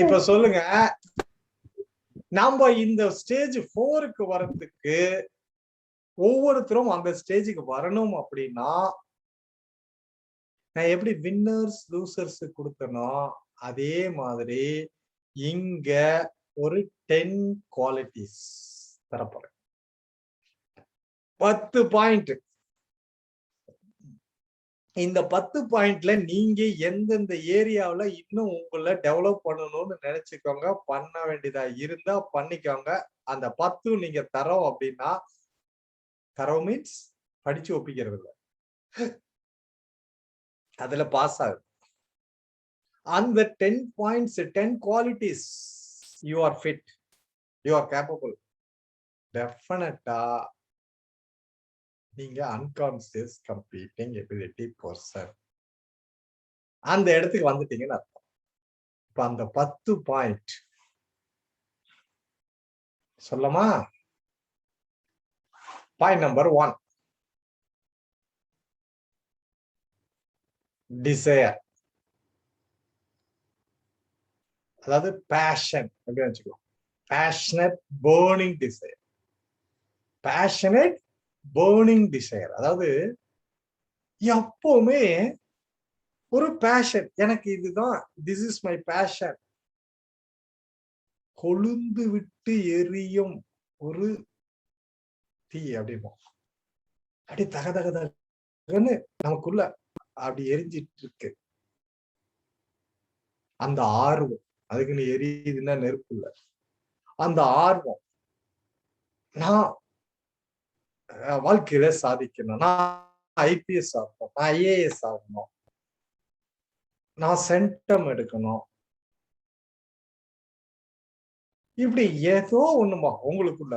இப்ப சொல்லுங்க, நாம இந்த ஸ்டேஜ் 4க்கு வரதுக்கு ஒவ்வொருத்தரும் அந்த ஸ்டேஜுக்கு வரணும் அப்படின்னா நான் எப்படி வின்னர்ஸ் லூசர்ஸ் கொடுத்தனோ அதே மாதிரி இங்க ஒரு 10 குவாலிட்டிஸ் தரப்போறேன். 10 பாயிண்ட். இந்த 10 பாயிண்ட்ல நீங்க எந்தெந்த ஏரியாவில இன்னும் உங்களை டெவலப் பண்ணணும்னு நினைச்சுக்கோங்க. பண்ண வேண்டியதா இருந்தா பண்ணிக்கோங்க. அந்த 10 நீங்க தரோம் அப்படின்னா, தரோம் மீன்ஸ் படிச்சு ஒப்பிக்கிறது இல்லை, அதுல பாஸ் ஆகுது. அந்த 10 points, 10 qualities, you are fit, you are capable, டெஃபினட்டா நீங்க அன்கான்சியஸ் கம்ப்ளீட்டிங் எபிலிட்டி பர்சன் அந்த இடத்துக்கு வந்துட்டீங்கன்னு அர்த்தம். இப்ப அந்த 10 பாயிண்ட் சொல்லமா? பாயிண்ட் நம்பர் 1, டிசைர், அதாவது பேஷன் அப்படின்னு வச்சுக்கலாம். Passionate burning desire. Passionate burning desire, அதாவது எப்பவுமே ஒரு பேஷன், எனக்கு இதுதான், திஸ் இஸ் மை பேஷன், கொழுந்து விட்டு எரியும் ஒரு தீ அப்படிமோ, அப்படி தக தக தகன்னு நமக்குள்ள அப்படி எரிஞ்சிட்டு இருக்கு. அந்த ஆர்வம், அதுக்குன்னு எரியுதுன்னா நெருப்பு இல்ல, அந்த ஆர்வம், நான் வாழ்க்கையில சாதிக்கணும், நான் ஐபிஎஸ் ஆகணும், நான் ஐஏஎஸ் ஆகணும், நான் சென்டம் எடுக்கணும், இப்படி ஏதோ ஒண்ணுமா உங்களுக்குள்ள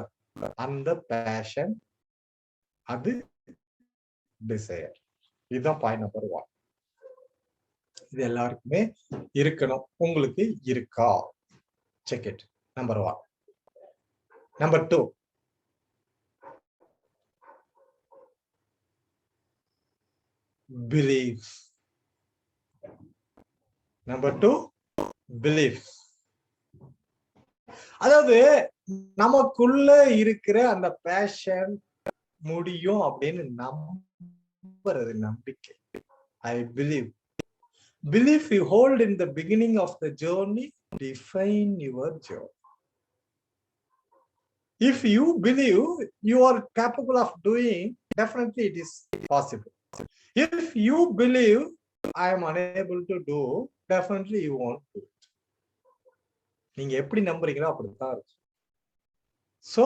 அந்த பேஷன், அது டிசையர். இதுதான் பாயிண்ட் நம்பர் 1. இது எல்லாருக்குமே இருக்கணும். உங்களுக்கு இருக்கா? Check it. Number 1. Number 2, belief. Number 2, belief. அதாவது நமக்குள்ள இருக்கிற அந்த பேஷன் முடியும் அப்படின்னு நம்புறது, நம்பிக்கை. I believe. Belief you hold in the beginning of the journey define your journey. If you believe you are capable of doing, definitely it is possible. If you believe I am unable to do, definitely you won't do it. நீங்க எப்படி நம்புறீங்களோ அப்படித்தான் இருக்கு. So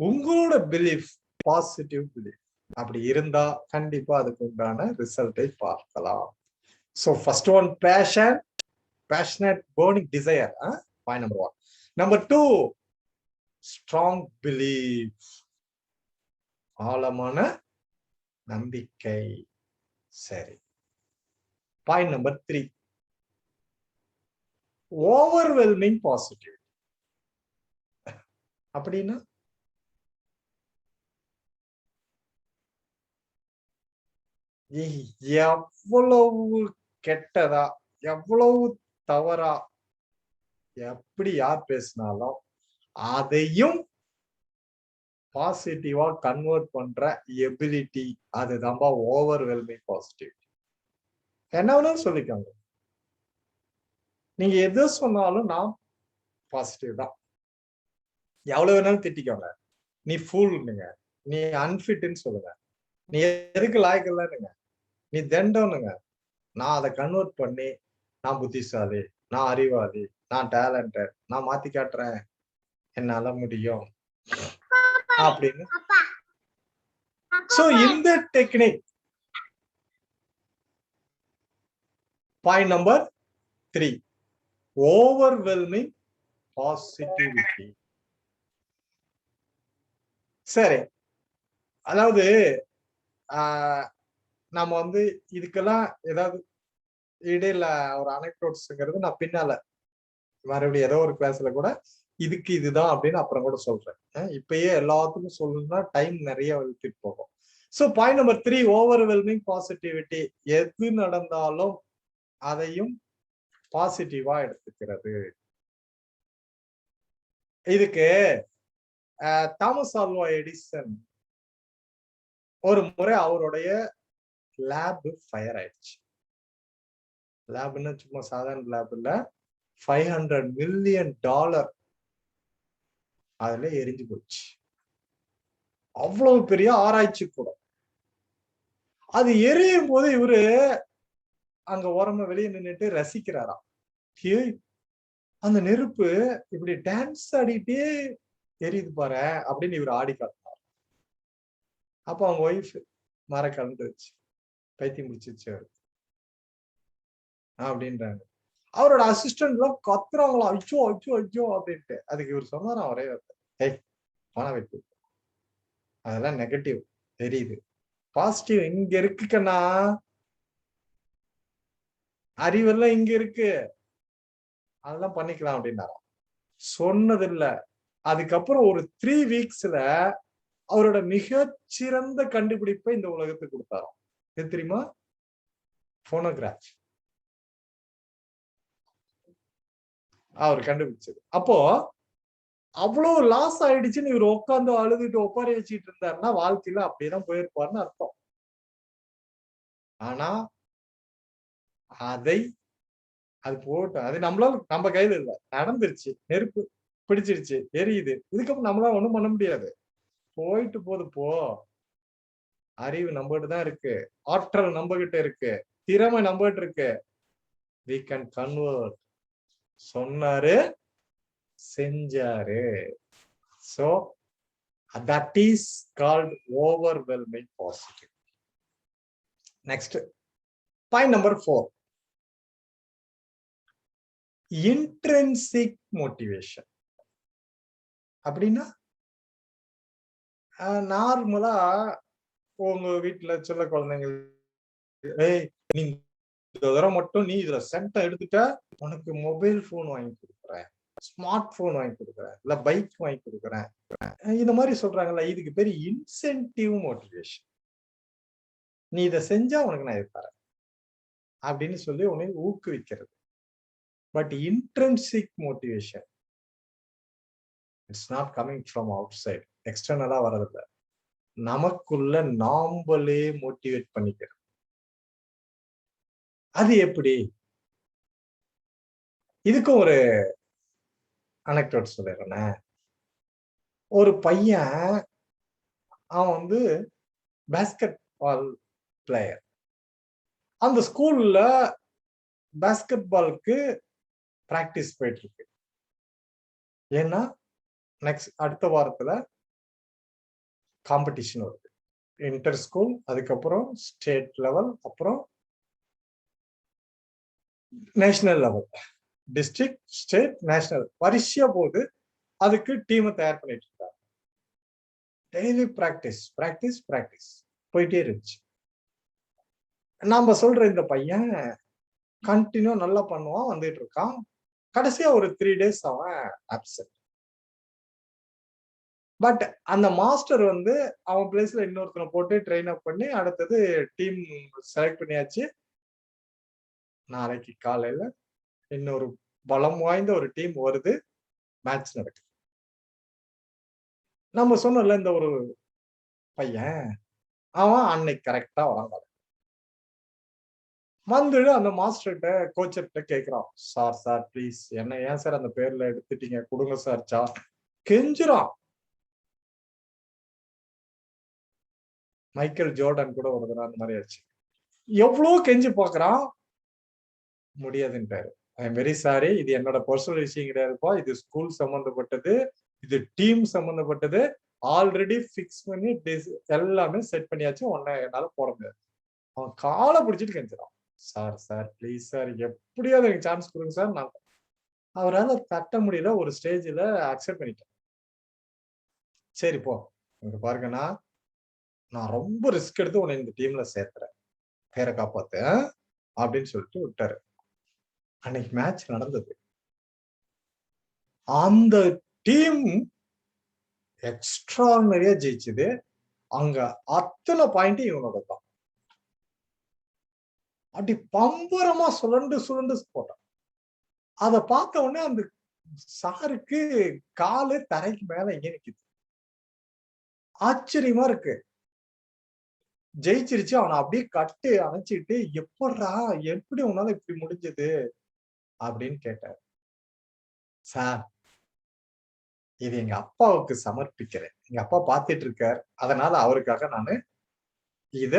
உங்களோட belief positive belief அப்படி இருந்தா கண்டிப்பா அதுக்கு உண்டான ரிசல்ட்டை பார்க்கலாம். So first one passion, passionate burning desire, point number 1. Number 2, strong belief, ஆழமான நம்பிக்கை. சரி. Point number 3, overwhelming positive. அப்படின்னா எவ்வளவு கெட்டதா, எவ்வளவு தவறா, எப்படி யார் பேசினாலும் அதையும் பாசிட்டிவா கன்வெர்ட் பண்ற எபிலிட்டி, அதுதான்பா ஓவர்வெல்மிங் பாசிட்டிவ். என்ன வேணாலும் சொல்லிக்கோங்க, நீங்க எது சொன்னாலும் நான் பாசிட்டிவ் தான். எவ்வளவு வேணாலும் திட்டிக்கோங்க, நீ ஃபூல்னுங்க, நீ அன்ஃபிட்னு சொல்லுங்க, நீ எதுக்கு லாய்க்கலன்னுங்க, நீ தண்டனுங்க, நான் அதை கன்வெர்ட் பண்ணி நான் புத்திசாலி, நான் அறிவாளி, நான் டேலண்டட், நான் மாத்தி காட்டுறேன், என்னால முடியும் அப்படின்னு. சோ இந்த technique point number 3, overwhelming positivity. சரி, அதாவது நம்ம வந்து இதுக்கெல்லாம் ஏதாவது இடையில ஒரு அனெக்டோட்ஸ்ங்கிறது நான் பின்னால மறுபடியும் ஏதோ ஒரு கிளாஸ்ல கூட இதுக்கு இதுதான் அப்படின்னு அப்புறம் கூட சொல்றேன். இப்பயே எல்லாத்துக்கும் சொல்லணும்னா டைம் நிறைய விட்டுட்டு போகும். So point number 3, overwhelming positivity. எது நடந்தாலும் அதையும் பாசிட்டிவா எடுத்துக்கிறது. இதுக்கு தாமஸ் ஆல்வா எடிசன் ஒரு முறை அவருடைய லேப் ஃபயர் ஆயிடுச்சு. லேப்னு சும்மா சாதாரண லேப் இல்ல, $500 மில்லியன் அதுல எரிஞ்சு போச்சு. அவ்வளவு பெரிய ஆராய்ச்சி கூட. அது எரியும் போது இவரு அங்க ஓரமா வெளியே நின்றுட்டு ரசிக்கிறாராம். அந்த நெருப்பு இப்படி டான்ஸ் ஆடிட்டே எரியுது பாரு அப்படின்னு இவர் ஆடி காட்டினார். அப்ப அவங்க ஒய்ஃப் மர கலந்துருச்சு, பைத்தியம் முடிச்சிருச்சு அப்படின்றாங்க. அவரோட அசிஸ்டன்ட் எல்லாம் கத்துறாங்களா, அச்சோ அச்சோ அச்சோ அப்படின்ட்டு. அதுக்கு இவர் சொன்னாராம் ஒரே பண வைப்பு, அதெல்லாம் நெகட்டிவ் தெரியுது, பாசிட்டிவ் இங்க இருக்குக்கண்ணா, அறிவெல்லாம் இங்க இருக்கு, அதெல்லாம் பண்ணிக்கலாம் அப்படின்னாராம். சொன்னது இல்ல. அதுக்கப்புறம் ஒரு 3 வீக்ஸ்ல அவரோட மிகச்சிறந்த கண்டுபிடிப்பை இந்த உலகத்துக்கு கொடுத்தாராம். எது தெரியுமா? போனோகிராஃப். அவர் கண்டுபிடிச்சது. அப்போ அவ்வளவு லாஸ் ஆயிடுச்சுன்னு இவர் உட்காந்து அழுதுட்டு ஒப்பாரி வச்சுட்டு இருந்தாருன்னா வாழ்க்கையில அப்படியேதான் போயிருப்பாருன்னு அர்த்தம். ஆனா அது போட்டு அது நம்மளால நம்ம கையில இல்ல, நடந்துருச்சு, நெருப்பு பிடிச்சிருச்சு, எரியுது, இதுக்கப்புறம் நம்மளால ஒண்ணும் பண்ண முடியாது, போயிட்டு போது போ. அறிவு நம்மகிட்ட தான் இருக்கு, ஆற்றல் நம்ம கிட்ட இருக்கு, திறமை நம்ம கிட்ட இருக்கு. we can convert. சொன்னாரு, செஞ்சாரு. So that is called overwhelming positive. Next, point number 4, intrinsic motivation. அப்படின்னா நார்மலா உங்க வீட்டுல சில குழந்தைங்க, நீ இந்த தடவை மட்டும் நீ இதுல சென்டர் எடுத்துட்ட, உனக்கு மொபைல் போன் வாங்கி கொடுக்குறேன், ஸ்மார்ட் போன் வாங்கி கொடுக்குறேன், இல்ல பைக் வாங்கி கொடுக்குறேன், இந்த மாதிரி சொல்றாங்கல்ல, இதுக்கு பேரு இன்சென்டிவ் மோட்டிவேஷன். நீ இதை செஞ்சா உனக்கு நான் இது தரேன் அப்படின்னு சொல்லி உன்னை ஊக்குவிக்கிறது. But intrinsic motivation, it's not coming from outside, எக்ஸ்டர்னலா வர்றதில்ல, நமக்குள்ள நாம்பளே மோட்டிவேட் பண்ணிக்கிறது. அது எப்படி? இதுக்கும் ஒரு அனெக்டோட் சொல்லிடுறேன். ஒரு பையன், அவன் வந்து பேஸ்கெட் பால் பிளேயர். அந்த ஸ்கூல்ல பேஸ்கெட் பாலுக்கு பிராக்டிஸ் போயிட்டு இருக்கு. ஏன்னா அடுத்த வாரத்துல காம்படிஷன் வருது, இன்டர் ஸ்கூல், அதுக்கப்புறம் ஸ்டேட் லெவல், அப்புறம் national level, district, state, national, வரிசையா போது. அதுக்கு டீமை தயார் பண்ணிட்டு இருக்காங்க. டெய்லி பிராக்டிஸ் பிராக்டிஸ் பிராக்டிஸ் போயிட்டே இருந்துச்சு. நாம சொல்ற இந்த பையன் கண்டினியூ நல்லா பண்ணுவான், வந்துட்டு இருக்கான். கடைசியா ஒரு 3 days அவன் அப்சென்ட். பட் அந்த மாஸ்டர் வந்து அவன் பிளேஸ்ல இன்னொருத்தனை போட்டு ட்ரெயின் அப் பண்ணி அடுத்தது டீம் செலக்ட் பண்ணியாச்சு. நாளைக்கு காலையில இன்னொரு பலம் வாய்ந்த ஒரு டீம் வருது, மேட்ச் நடக்குது. நம்ம சொன்னோம்ல, இந்த ஒரு பையன் அவன் அன்னைக்கு கரெக்டா வராங்க. வந்து அந்த மாஸ்டர்கிட்ட, கோச்சர்கிட்ட கேட்கிறான், சார் ப்ளீஸ் என்ன ஏன் சார் அந்த பேர்ல எடுத்துட்டீங்க, கொடுங்க சார். கெஞ்சுறான். மைக்கேல் ஜோர்டன் கூட ஒரு தடவை அந்த மாதிரி ஆச்சு. எவ்வளவு கெஞ்சி பாக்குறான், முடியாதுன்றாரு. ஐ எம் வெரி சாரி, இது என்னோட பர்சனல் விஷயம் கிடையாதுப்பா, இது ஸ்கூல் சம்பந்தப்பட்டது, இது டீம் சம்பந்தப்பட்டது, ஆல்ரெடி பிக்ஸ் பண்ணி எல்லாமே செட் பண்ணியாச்சு, உன்னை என்னால போட முடியாது. அவன் காலை பிடிச்சிட்டு கெஞ்சுறான், சார் ப்ளீஸ் சார், எப்படியாவது எனக்கு சான்ஸ் கொடுங்க சார். நான் அவரால் தட்ட முடியல, ஒரு ஸ்டேஜ்ல அக்செப்ட் பண்ணிட்டேன். சரி போ, இங்க பாருங்கண்ணா, நான் ரொம்ப ரிஸ்க் எடுத்து உன்னை இந்த டீம்ல சேர்த்துறேன், பேரை காப்பாத்து அப்படின்னு சொல்லிட்டு விட்டாரு. அன்னைக்கு மேட்ச் நடந்தது. அந்த டீம் எக்ஸ்ட்ரானரியா ஜெயிச்சது. அங்க அத்தனை பாயிண்ட் இவனோட தான். அப்படி பம்பரமா சுழண்டு சுழண்டு போட்டான். அத பார்த்த உடனே அந்த சாருக்கு காலு தரைக்கு மேல எங்க நிக்குது. ஆச்சரியமா இருக்கு. ஜெயிச்சிருச்சு. அவனை அப்படியே கட்டு அணைச்சிட்டு, எப்படா எப்படி உன்னால இப்படி முடிஞ்சது அப்படின்னு கேட்டார். சார், இது எங்க அப்பாவுக்கு சமர்ப்பிக்கிறேன். எங்க அப்பா பார்த்துட்டு இருக்கார், அதனால அவருக்காக நானு இத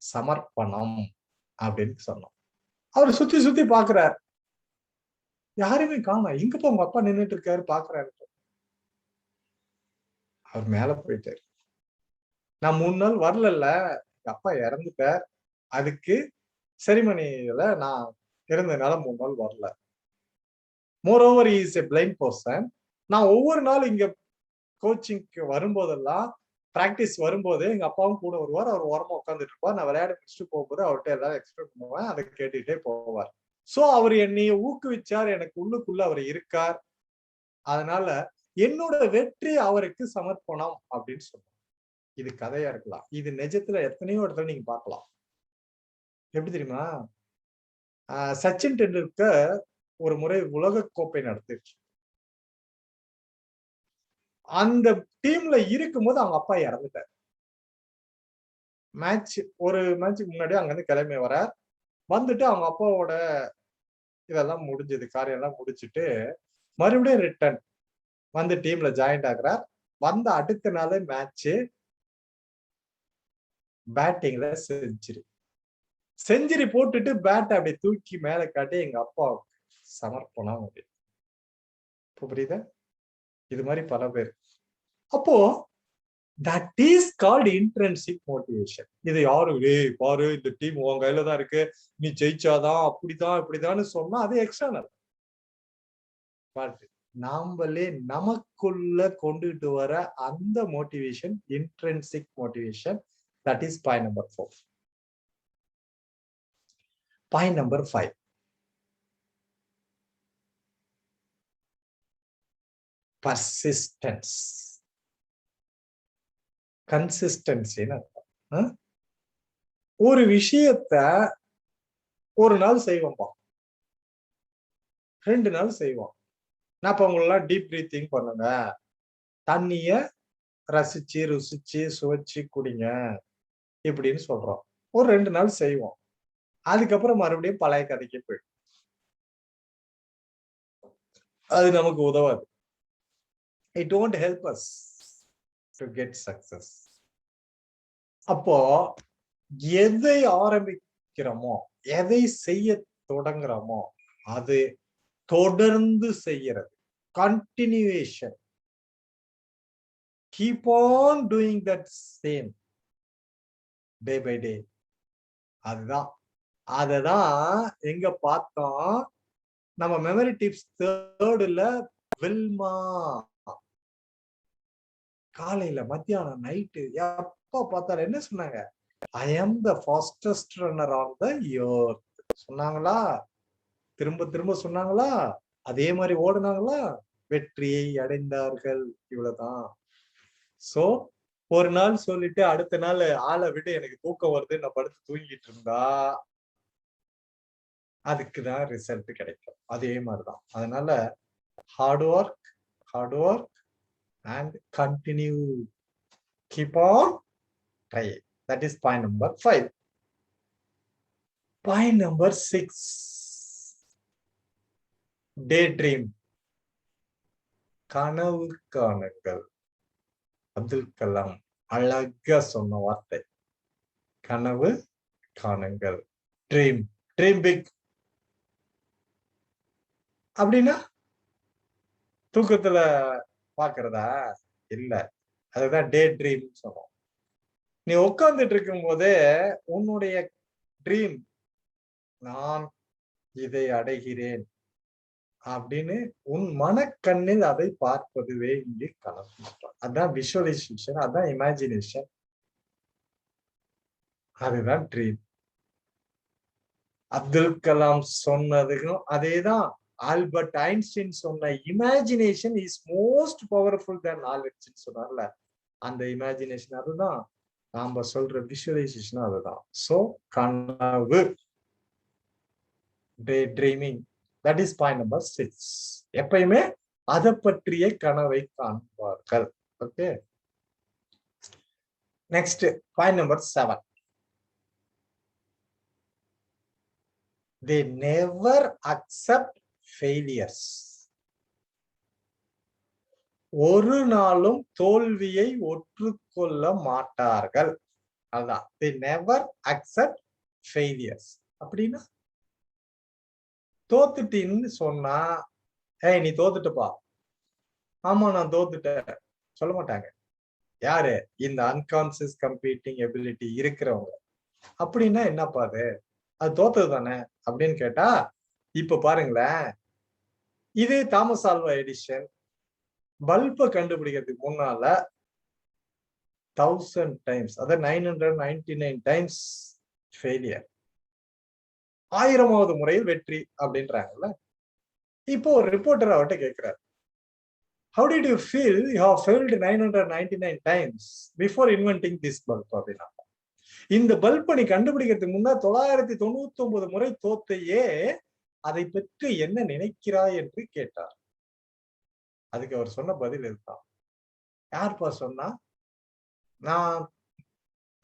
சமர்ப்பணம் அப்படின்னு சொன்னோம். அவரு சுத்தி சுத்தி பாக்குறார், யாருமே காணோம். எங்கப்பா உங்க அப்பா நின்னுட்டு இருக்காரு பாக்குறாரு. அவர் மேல போயிட்டாரு. நான் 3 நாள் வரல, எங்க அப்பா இறந்துட்டார், அதுக்கு செரிமனியில நான் இருந்ததுனால 3 நாள் வரல. Moreover he is a blind person. நான் ஒவ்வொரு நாள் இங்க கோச்சிங்க்கு வரும்போதெல்லாம், பிராக்டிஸ் வரும்போது எங்க அப்பாவும் கூட வருவார். அவர் ஓரமா உட்காந்துட்டு இருப்பார். நான் விளையாட முடிச்சுட்டு போகும்போது அவர்கிட்ட எல்லாரும் எக்ஸ்பிளைன் பண்ணுவேன், அதை கேட்டுட்டே போவார். சோ அவர் என்னைய ஊக்குவிச்சார், எனக்கு உள்ளுக்குள்ள அவர் இருக்கார். அதனால என்னோட வெற்றி அவருக்கு சமர்ப்பணம் அப்படின்னு சொல்லுவோம். இது கதையா இருக்கலாம், இது நிஜத்துல எத்தனையோ இடத்துல நீங்க பார்க்கலாம். எப்படி தெரியுமா, சச்சின் டெண்டுல்கர் ஒரு முறை உலக கோப்பை நடத்திச்சு. அந்த டீம்ல இருக்கும்போது அவங்க அப்பா இறந்துட்டார். ஒரு மேட்சுக்கு முன்னாடி அங்க இருந்து கிளம்பி வர வந்துட்டு அவங்க அப்பாவோட இதெல்லாம் முடிஞ்சது, காரியம் எல்லாம் முடிச்சுட்டு மறுபடியும் ரிட்டர்ன் வந்து டீம்ல ஜாயின் ஆகுறார். வந்த அடுத்த நாள் மேட்ச் பேட்டிங்ல செஞ்சுரி போட்டுட்டு பேட் அப்படி தூக்கி மேல காட்டி எங்க அப்பாவுக்கு சமர்ப்பணம் அப்படின்னு. புரியுதா? இது மாதிரி பல பேர். அப்போ that is called intrinsic motivation. இது யாரு பாரு இந்த டீம் உன் கையில தான் இருக்கு, நீ ஜெயிச்சாதான் அப்படிதான் இப்படிதான் சொன்னா அது எக்ஸ்டர்னல். பட் நாமளே நமக்குள்ள கொண்டுட்டு வர அந்த motivation intrinsic motivation. that is point number 4. point number 5. persistence. கன்சிஸ்டன்சின்னு அர்த்தம். ஒரு விஷயத்த ஒரு நாள் செய்வோம்பா, 2 நாள் செய்வோம். நான் இப்ப உங்களெல்லாம் டீப் பிரீத்திங் பண்ணுங்க, தண்ணிய ரசிச்சு ருசிச்சு சுவைச்சு குடிங்க இப்படின்னு சொல்றோம். ஒரு 2 நாள் செய்வோம், அதுக்கப்புறம் மறுபடியும் பழைய கதைக்கு போயிடும். அது நமக்கு உதவாது. It won't help us to get success. அப்போ எதை ஆரம்பிக்கிறோமோ, எதை செய்ய தொடங்குறோமோ அது தொடர்ந்து செய்யறது, continuation. Keep on doing that same day by day. அதுதான் அததான் எங்க பார்த்தோம் நம்ம மெமரி டிப்ஸ் 3rd வில்மா. காலையில மத்தியானம் நைட்டு எப்ப பார்த்தாலும் என்ன சொன்னாங்க, I am the fastest runner on the earth சொன்னாங்களா? திரும்ப திரும்ப சொன்னாங்களா? அதே மாதிரி ஓடுனாங்களா? வெற்றியை அடைந்தார்கள். இவ்வளவுதான். சோ ஒரு நாள் சொல்லிட்டு அடுத்த நாள் ஆளை விட்டு எனக்கு தூக்கம் வருது நான் படுத்து தூங்கிட்டு இருந்தா அதுக்குதான் ரிசல்ட் கிடைக்கும். அதே மாதிரிதான். அதனால hard work and continue, keep on trying. That is point number 5. point number 6, daydream. கனவு காணுங்கள். அப்துல் கலாம் அழகா சொன்ன வார்த்தை, கனவு காணுங்கள். Dream big. அப்படின்னா தூக்கத்துல பாக்குறதா இல்ல, அதுதான் டே ட்ரீம் சொல்றோம். நீ உட்கார்ந்துட்டு இருக்கும் போதே உன்னுடைய ட்ரீம், நான் இதை அடைகிறேன் அப்படின்னு உன் மனக்கண்ணில் அதை பார்ப்பதுவே இங்கே கனவு மாற்றம். அதான் விஷுவலைசேஷன், அதான் இமேஜினேஷன், அதுதான் ட்ரீம். அப்துல் கலாம் சொன்னதுக்கும் அதேதான். ஆல்பர்ட் ஐன்ஸ்டீன் சொன்ன imagination is most powerful than knowledge சொன்னார்ல, அந்த இமேஜினேஷன் அதுதான். நாம சொல்ற விஷுவலைசேஷன் அதுதான். சோ கனவு, day dreaming, that is point number 6. எப்பயுமே அதை பற்றிய கனவை காண்பார்கள். Okay, next point number 7. They never accept failures. ஒரு நாளும் தோல்வியை ஒற்றுக்கொள்ள மாட்டார்கள். அதான் they never accept failures. அப்படின்னா தோத்துட்டின்னு சொன்னா, ஏய் நீ தோத்துட்டப்பா, ஆமா நான் தோத்துட்டேன் சொல்ல மாட்டாங்க. யாரு? இந்த அன்கான்சியஸ் கம்ப்யூட்டிங் எபிலிட்டி இருக்கிறவங்க. அப்படின்னா என்னப்பா அது தோத்தது தானே அப்படின்னு கேட்டா, இப்ப பாருங்களேன், இது தாமஸ் ஆல்வா எடிசன் பல்பை கண்டுபிடிக்கிறதுக்கு முன்னால 1000 times, அதாவது 999 times ஃபெயிலியர், 1000வது முறையில் வெற்றி அப்படின்றாங்கல்ல. இப்போ ஒரு ரிப்போர்ட்டர் அவர்கிட்ட கேட்கிறார், how did you feel you have failed 999 times before inventing this bulb அப்படின்னா, இந்த பல்பை நீ கண்டுபிடிக்கிறதுக்கு முன்னா 999 முறை தோத்தையே, அதை பற்றி என்ன நினைக்கிறாய் என்று கேட்டார். அதுக்கு அவர் சொன்ன பதில் இதுதான். யார்ப்பா சொன்னா? நான்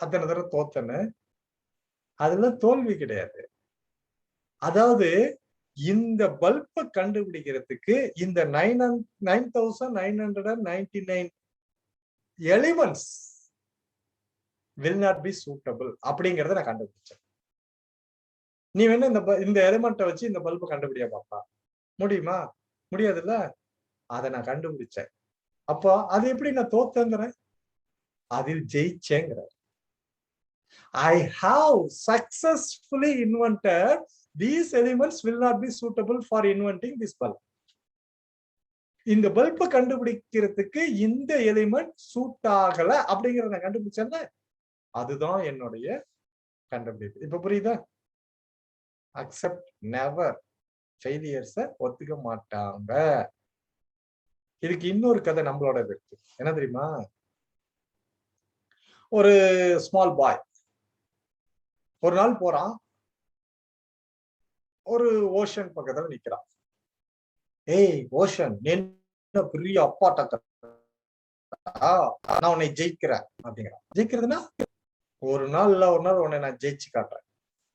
அத்தனை தடவை தோத்தேன்னு. அதுல தோல்வி கிடையாது. அதாவது இந்த பல்பை கண்டுபிடிக்கிறதுக்கு இந்த 9999 elements will not be suitable அப்படிங்கறத நான் கண்டுபிடிச்சேன். நீ வேணா இந்த எலிமெண்ட்டை வச்சு இந்த பல்பை கண்டுபிடியா பாப்பா, முடியுமா? முடியாதுல்ல. அதை நான் கண்டுபிடிச்சேன். அப்போ அது எப்படி நான் தோத்தேங்கிறேன்? அதில் ஜெயிச்சேங்கிற. I have successfully invented these elements will not be suitable for inventing this bulb. இந்த பல்பை கண்டுபிடிக்கிறதுக்கு இந்த எலிமெண்ட் சூட் ஆகல அப்படிங்கறத நான் கண்டுபிடிச்சேன்ல, அதுதான் என்னுடைய கண்டுபிடிப்பு. இப்ப புரியுதா? அக்செப்ட் நெவர், ஃபெயிலியர்ஸ ஒத்துக்க மாட்டாங்க. இதுக்கு இன்னொரு கதை நம்மளோட இருக்கு. என்ன தெரியுமா? ஒரு ஸ்மால் பாய் ஒரு நாள் போறான், ஒரு ஓஷன் பக்கத்துல நிக்கிறான். ஏய் ஓஷன், என்ன பெரிய அப்பாட்ட நான் உன்னை ஜெயிக்கிறேன் அப்படிங்கிறான். ஜெயிக்கிறதுனா ஒரு நாள் உன்னை நான் ஜெயிச்சு காட்டுறேன்.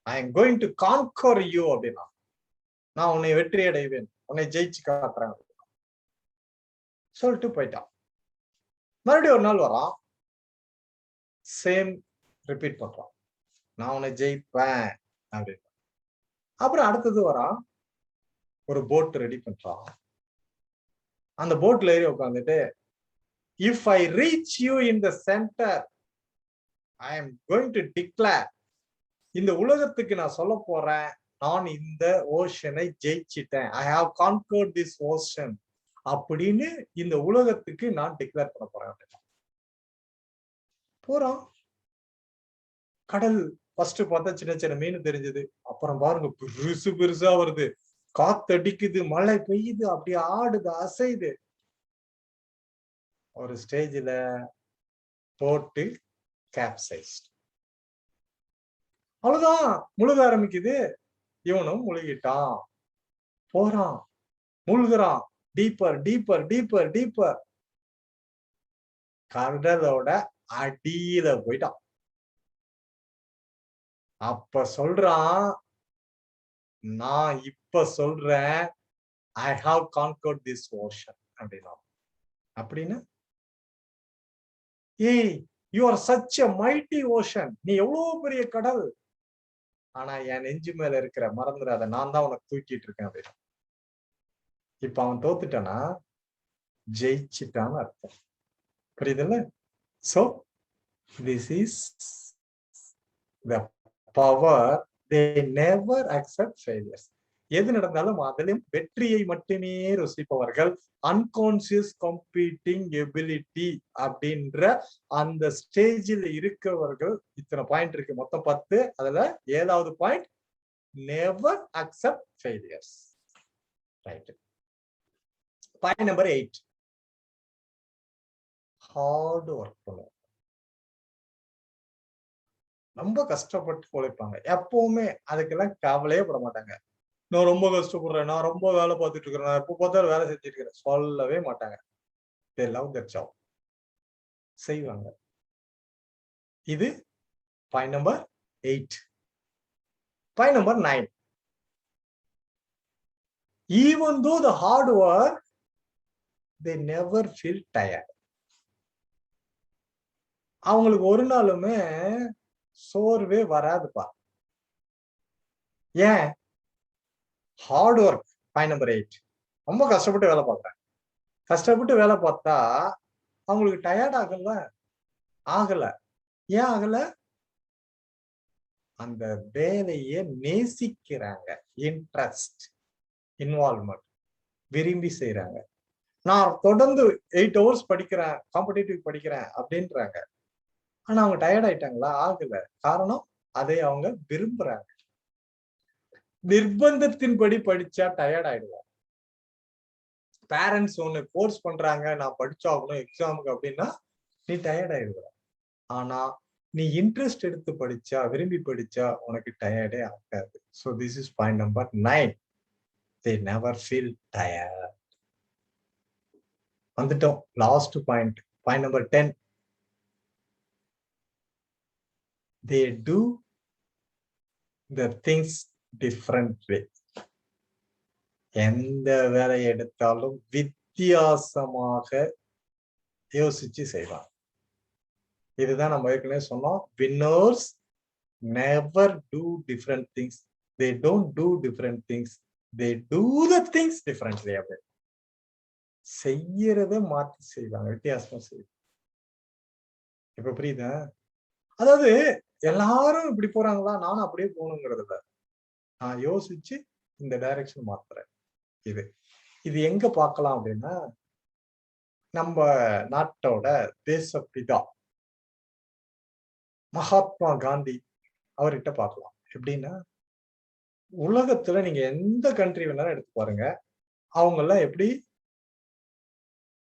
I am going to conquer you அப்படின்னா, நான் உன்னை வெற்றி அடைவேன், உன்னை ஜெயிச்சு காட்டுறேன் சொல்லிட்டு போயிட்டான். மறுபடியும் ஒரு நாள் வரான், சேம் ரிப்பீட் பண்றான், நான் உன்னை ஜெயிப்பேன் அப்படின்னு. அப்புறம் அடுத்தது வரான், ஒரு போட் ரெடி பண்றான். அந்த போட்ல ஏறி உட்காந்துட்டு, if I reach you in the center, I am going to declare, இந்த உலகத்துக்கு நான் சொல்ல போறேன், நான் இந்த ஓஷனை ஜெயிச்சிட்டேன், I have conquered this ocean அப்படின்னு இந்த உலகத்துக்கு நான் டிக்ளேர் பண்ண போறேன். போறான், கடல் ஃபர்ஸ்ட் பார்த்தா சின்ன சின்ன மீன் தெரிஞ்சது. அப்புறம் பாருங்க பெருசு பெருசா வருது, காத்தடிக்குது, மழை பெய்யுது, அப்படியே ஆடுது, அசைது. ஒரு ஸ்டேஜ்ல போட்டு கேப்சைஸ்ட். அவ்வளவுதான், முழுக ஆரம்பிக்குது. இவனும் முழுகிட்டான். போறான், முழுகிறான், டீப்பர் டீப்பர் டீப்பர் டீப்பர். கடலோட அடியில போயிட்டான். அப்ப சொல்றான், நான் இப்ப சொல்றேன், I have conquered this ocean அப்படின்னா. அப்படின்னு, ஏய் you are such a mighty ocean, நீ எவ்வளவு பெரிய கடல், ஆனா என் நெஞ்சு மேல இருக்கிற மறந்துடாத, நான் தான் உனக்கு தூக்கிட்டு இருக்கேன் அப்படின்னு. இப்ப அவன் தோத்துட்டானா ஜெயிச்சிட்டான்னு அர்த்தம். புரியுதுல்ல? So this is the power, they never accept failures. எது நடந்தாலும் அதிலும் வெற்றியை மட்டுமே ருசிப்பவர்கள். அன்கான்சியஸ் கம்ப்யூட்டிங் எபிலிட்டி அப்படின்ற அந்த ஸ்டேஜில் இருக்கவர்கள். இத்தனை பாயிண்ட் இருக்கு, மொத்தம் 10. அதுல 7வது point, never accept failures. Right. Point number 8, hard work பண்ணுவோம். ரொம்ப கஷ்டப்பட்டு உழைப்பாங்க. எப்பவுமே அதுக்கெல்லாம் கவலையே பட மாட்டாங்க. நான் ரொம்ப கஷ்டப்படுறேன், நான் ரொம்ப வேலை பார்த்துட்டு இருக்கிறேன், நான் எப்ப பார்த்தாலும் வேலை செஞ்சுட்டு இருக்கிறேன், சொல்லவே மாட்டாங்க. they love their job. செய்வாங்க. இது point number 8. Point number 9, even though the hard work, they never feel tired. அவங்களுக்கு ஒரு நாளுமே சோர்வே வராதுப்பா. ஏன்? Hard work. பாயிண்ட் நம்பர் 8, ரொம்ப கஷ்டப்பட்டு வேலை பார்க்குறேன். கஷ்டப்பட்டு வேலை பார்த்தா அவங்களுக்கு டயர்ட் ஆகல. ஏன் ஆகல? அந்த வேலையை நேசிக்கிறாங்க. இன்ட்ரெஸ்ட், இன்வால்வ்மெண்ட், விரும்பி செய்யறாங்க. நான் தொடர்ந்து 8 hours படிக்கிறேன், காம்படிட்டிவ் படிக்கிறேன் அப்படின்றாங்க. ஆனா அவங்க டயர்ட் ஆயிட்டாங்களா? ஆகல. காரணம், அதை அவங்க விரும்புறாங்க. நிர்பந்தத்தின்படி படிச்சா டயர்ட் ஆயிடுவாங்க. பேரண்ட்ஸ் ஒண்ணு ஃபோர்ஸ் பண்றாங்க, நான் படிச்சாகணும் எக்ஸாமுக்கு அப்படின்னா நீ டயர்ட் ஆயிடுவ. ஆனா நீ இன்ட்ரெஸ்ட் எடுத்து படிச்சா, விரும்பி படிச்சா உனக்கு டயர்டே ஆகாது. So this is point number 9. they never feel tired. வந்துட்டோம் last point, point number 10. they do the things differently. எந்த வேலையை எடுத்தாலும் வித்தியாசமாக யோசிச்சு செய்வாங்க. இதுதான் நம்ம ஏற்கனவே சொன்னோம், winners never do different things, they don't do different things, they do the things differently. அப்படி செய்யறத மாத்தி செய்வாங்க, வித்தியாசமா செய்வாங்க. இப்ப புரியுதா? அதாவது எல்லாரும் இப்படி போறாங்களா, நானும் அப்படியே போகணுங்கிறது இல்ல. நான் யோசிச்சு இந்த டைரக்ஷன் மாத்துறேன். இது எங்க பார்க்கலாம் அப்படின்னா, நம்ம நாட்டோட தேசப்பிதா மகாத்மா காந்தி அவர்கிட்ட பார்க்கலாம். எப்படின்னா, உலகத்துல நீங்க எந்த கண்ட்ரி வேணாலும் எடுத்து பாருங்க, அவங்க எல்லாம் எப்படி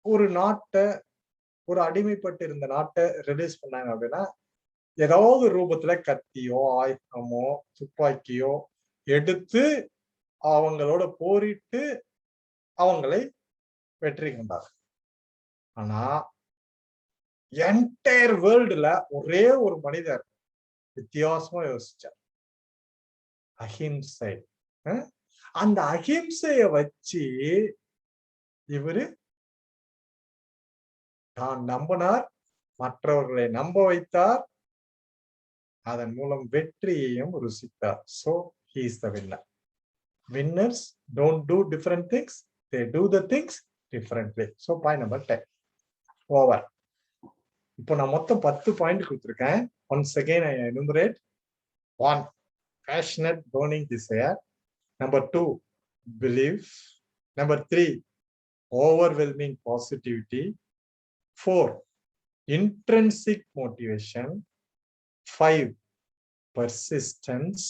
ஒரு நாட்டை, ஒரு அடிமைப்பட்டு இருந்த நாட்டை ரிலீஸ் பண்ணாங்க அப்படின்னா, ஏதாவது ரூபத்துல கத்தியோ ஆயுதமோ துப்பாக்கியோ எடுத்து அவங்களோட போரிட்டு அவங்களை வெற்றி கொண்டார். ஆனா என்டையர் வேர்ல்டுல ஒரே ஒரு மனிதர் வித்தியாசமா யோசிச்சார், அஹிம்சை. அந்த அஹிம்சைய வச்சு இவரு தான் நம்பினார், மற்றவர்களை நம்ப வைத்தார், அதன் மூலம் வெற்றியையும் ருசித்தார். So he is the winner. Winners don't do different things, they do the things differently. So point number 10 over. இப்போ நான் மொத்தம் 10 பாயிண்ட் கொடுத்திருக்கேன். Once again I enumerate. 1, passionate burning desire. Number 2, belief. Number 3, overwhelming positivity. 4, intrinsic motivation. 5, persistence.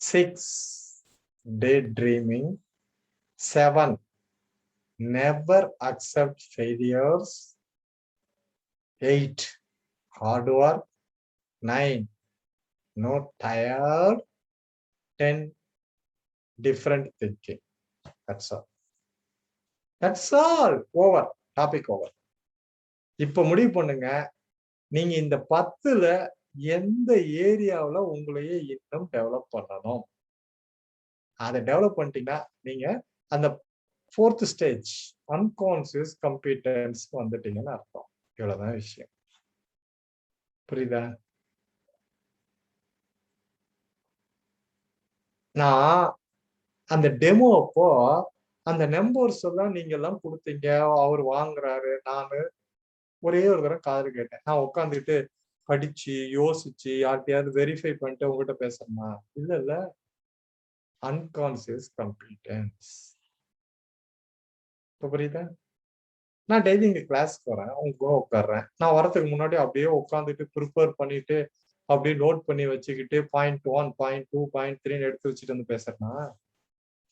6, daydreaming. 7, never accept failures. 8, hard work. 9, no tired. 10, different thinking. That's all. That's all. Over. Topic over. இப்ப முடிவு பண்ணுங்க, நீங்க இந்த 10ல எந்த ஏரியாவுல உங்களையே இன்னும் develop பண்ணணும். அதை டெவலப் பண்ணிட்டீங்கன்னா நீங்க அந்த 4th ஸ்டேஜ் அன்கான்சியஸ் கம்பீட்டன்ஸ் வந்துட்டீங்கன்னு அர்த்தம். இவ்வளவுதான் விஷயம். புரியுதா? நான் அந்த டெமோ அப்போ அந்த நம்பர்ஸ் எல்லாம் நீங்க எல்லாம் கொடுத்தீங்க, அவர் வாங்குறாரு. நானு ஒரே ஒரு தடவை காது கேட்டேன். நான் உட்காந்துக்கிட்டு படிச்சு யோசிச்சு யார்கிட்டயாவது வெரிஃபை பண்ணிட்டு உங்ககிட்ட பேசுறேன்னா இல்ல. unconscious competence. இப்போ புரியுதா? நான் டெய்லி இங்க கிளாஸ்க்கு வரேன், உங்க கூட உட்கார்றேன். நான் வரதுக்கு முன்னாடி அப்படியே உட்காந்துட்டு ப்ரிப்பேர் பண்ணிட்டு அப்படியே நோட் பண்ணி வச்சுக்கிட்டு பாயிண்ட் 1, பாயிண்ட் 2, பாயிண்ட் 3 எடுத்து வச்சுட்டு வந்து பேசுறேன்னா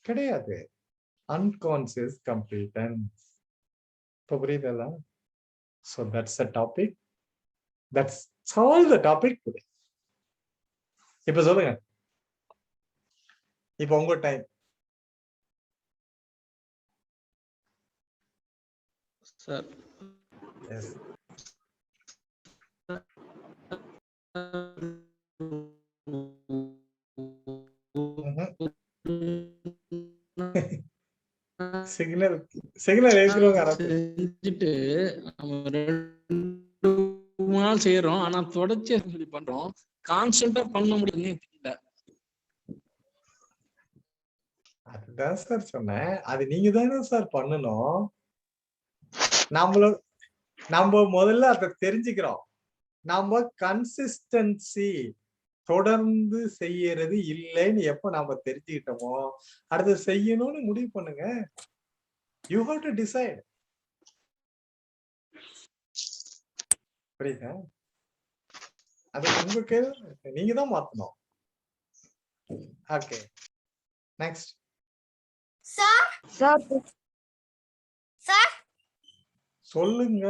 கிடையாது. unconscious competence. இப்போ புரியுதா? So that's a topic. That's all the topic today. இப்ப சொல்லுங்க, இப்ப உங்க time. Sir yes. Signal signal ஏத்துறவங்க செஞ்சுட்டு நம்ம 2 நாள் செய்யறோம், ஆனா தொடர்ச்சியா சொல்லி பண்றோம், கான்ஸ்டன்டா பண்ண முடியுதுன்னு தெரியல. அதுதான் சார் சொன்னேன், அது நீங்க தானே சார் பண்ணணும். நம்ம முதல்ல அதை தெரிஞ்சுக்கிறோம். நம்ம கன்சிஸ்டன்சி தொடர்ந்து செய்யறது இல்லைன்னு எப்ப நாம தெரிஞ்சுக்கிட்டோமோ அடுத்து செய்யணும்னு முடிவு பண்ணுங்க. You have to decide. புரியுதா? அது உங்க கையில நீங்க தான் மாத்தணும். Okay, next. Sir sir sir சொல்லுங்க.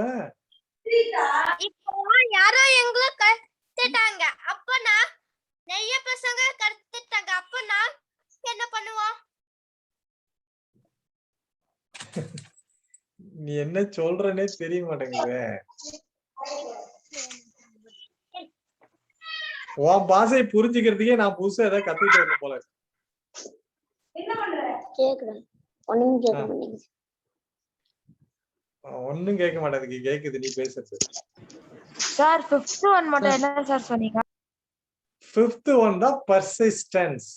இப்போ யாரோ எங்களை கத்துட்டாங்க, அப்ப நான் நிறைய பசங்க கத்துட்டாங்க, அப்ப நான் என்ன பண்ணுவோம்? நீ என்ன சொல்றனே தெரிய மாட்டேங்குது. உன் பாஷையை புரிஞ்சுக்கிறதுக்கே நான் புதுசா ஏதாவது கத்துக்கிட்டு வரணும் போல. கேக்குறேன், ஒண்ணும் கேட்க மாட்டேங்குது. ஒன்னும் கேட்க மாட்டேங்குது, கேக்குது நீ பேசுறது. சார் 5th one மட்டும் என்ன சார் சொன்னீங்க? 5th one தான் பர்சிஸ்டன்ஸ்,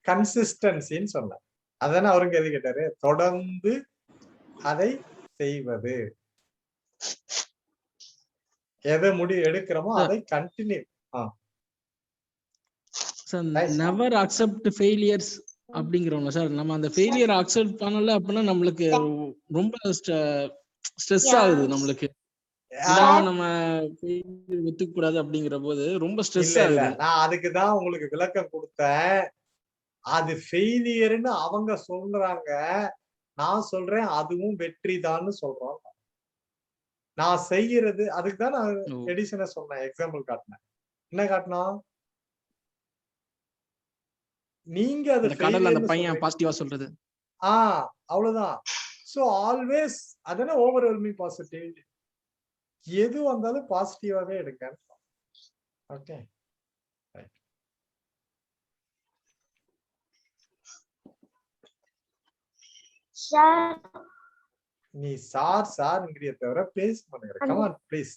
கன்சிஸ்டன்சின்னு சொன்னேன். அதானே அவருக்கு எது கேட்டாரு, தொடர்ந்து அதை செய்வது. எதை முடிவு எடுக்கிறோமோ அதை கண்டினியூ. நெவர் அக்செப்ட் ஃபெயிலியர்ஸ் அப்படிங்கிறோம்ல சார், நம்ம அந்த ஃபெயிலியர் அக்செப்ட் பண்ணல அப்படின்னா நம்மளுக்கு ரொம்ப ஸ்ட்ரெஸ் ஆகுது. நம்மளுக்கு நம்ம ஒத்துக்க கூடாது அப்படிங்கிற போது ரொம்ப ஸ்ட்ரெஸ் ஆகுது. நான் அதுக்கு தான் உங்களுக்கு விளக்கம் கொடுத்தேன். அது ஃபெயிலியர்னு அவங்க சொல்றாங்க, நான் சொல்றேன் அதுவும் வெற்றி தான்னு சொல்றோம். நான் செய்யறது அதுக்கு தான் நான் எடிஷனை சொன்னேன், எக்ஸாம்பிள் காட்டினேன். என்ன காட்டினா, நீங்க அது கடல்ல அந்த பையன் பாசிட்டிவா சொல்றது அவ்வளவுதான். சோ ஆல்வேஸ் அதன ஓவர்வெல்மிங் பாசிட்டிவ். எது வந்தாலும் பாசிட்டிவாவே எடுங்க. ஓகே, நீ சார்ங்கிறிய தவிர பேச மாட்டேங்கிற. Come on please.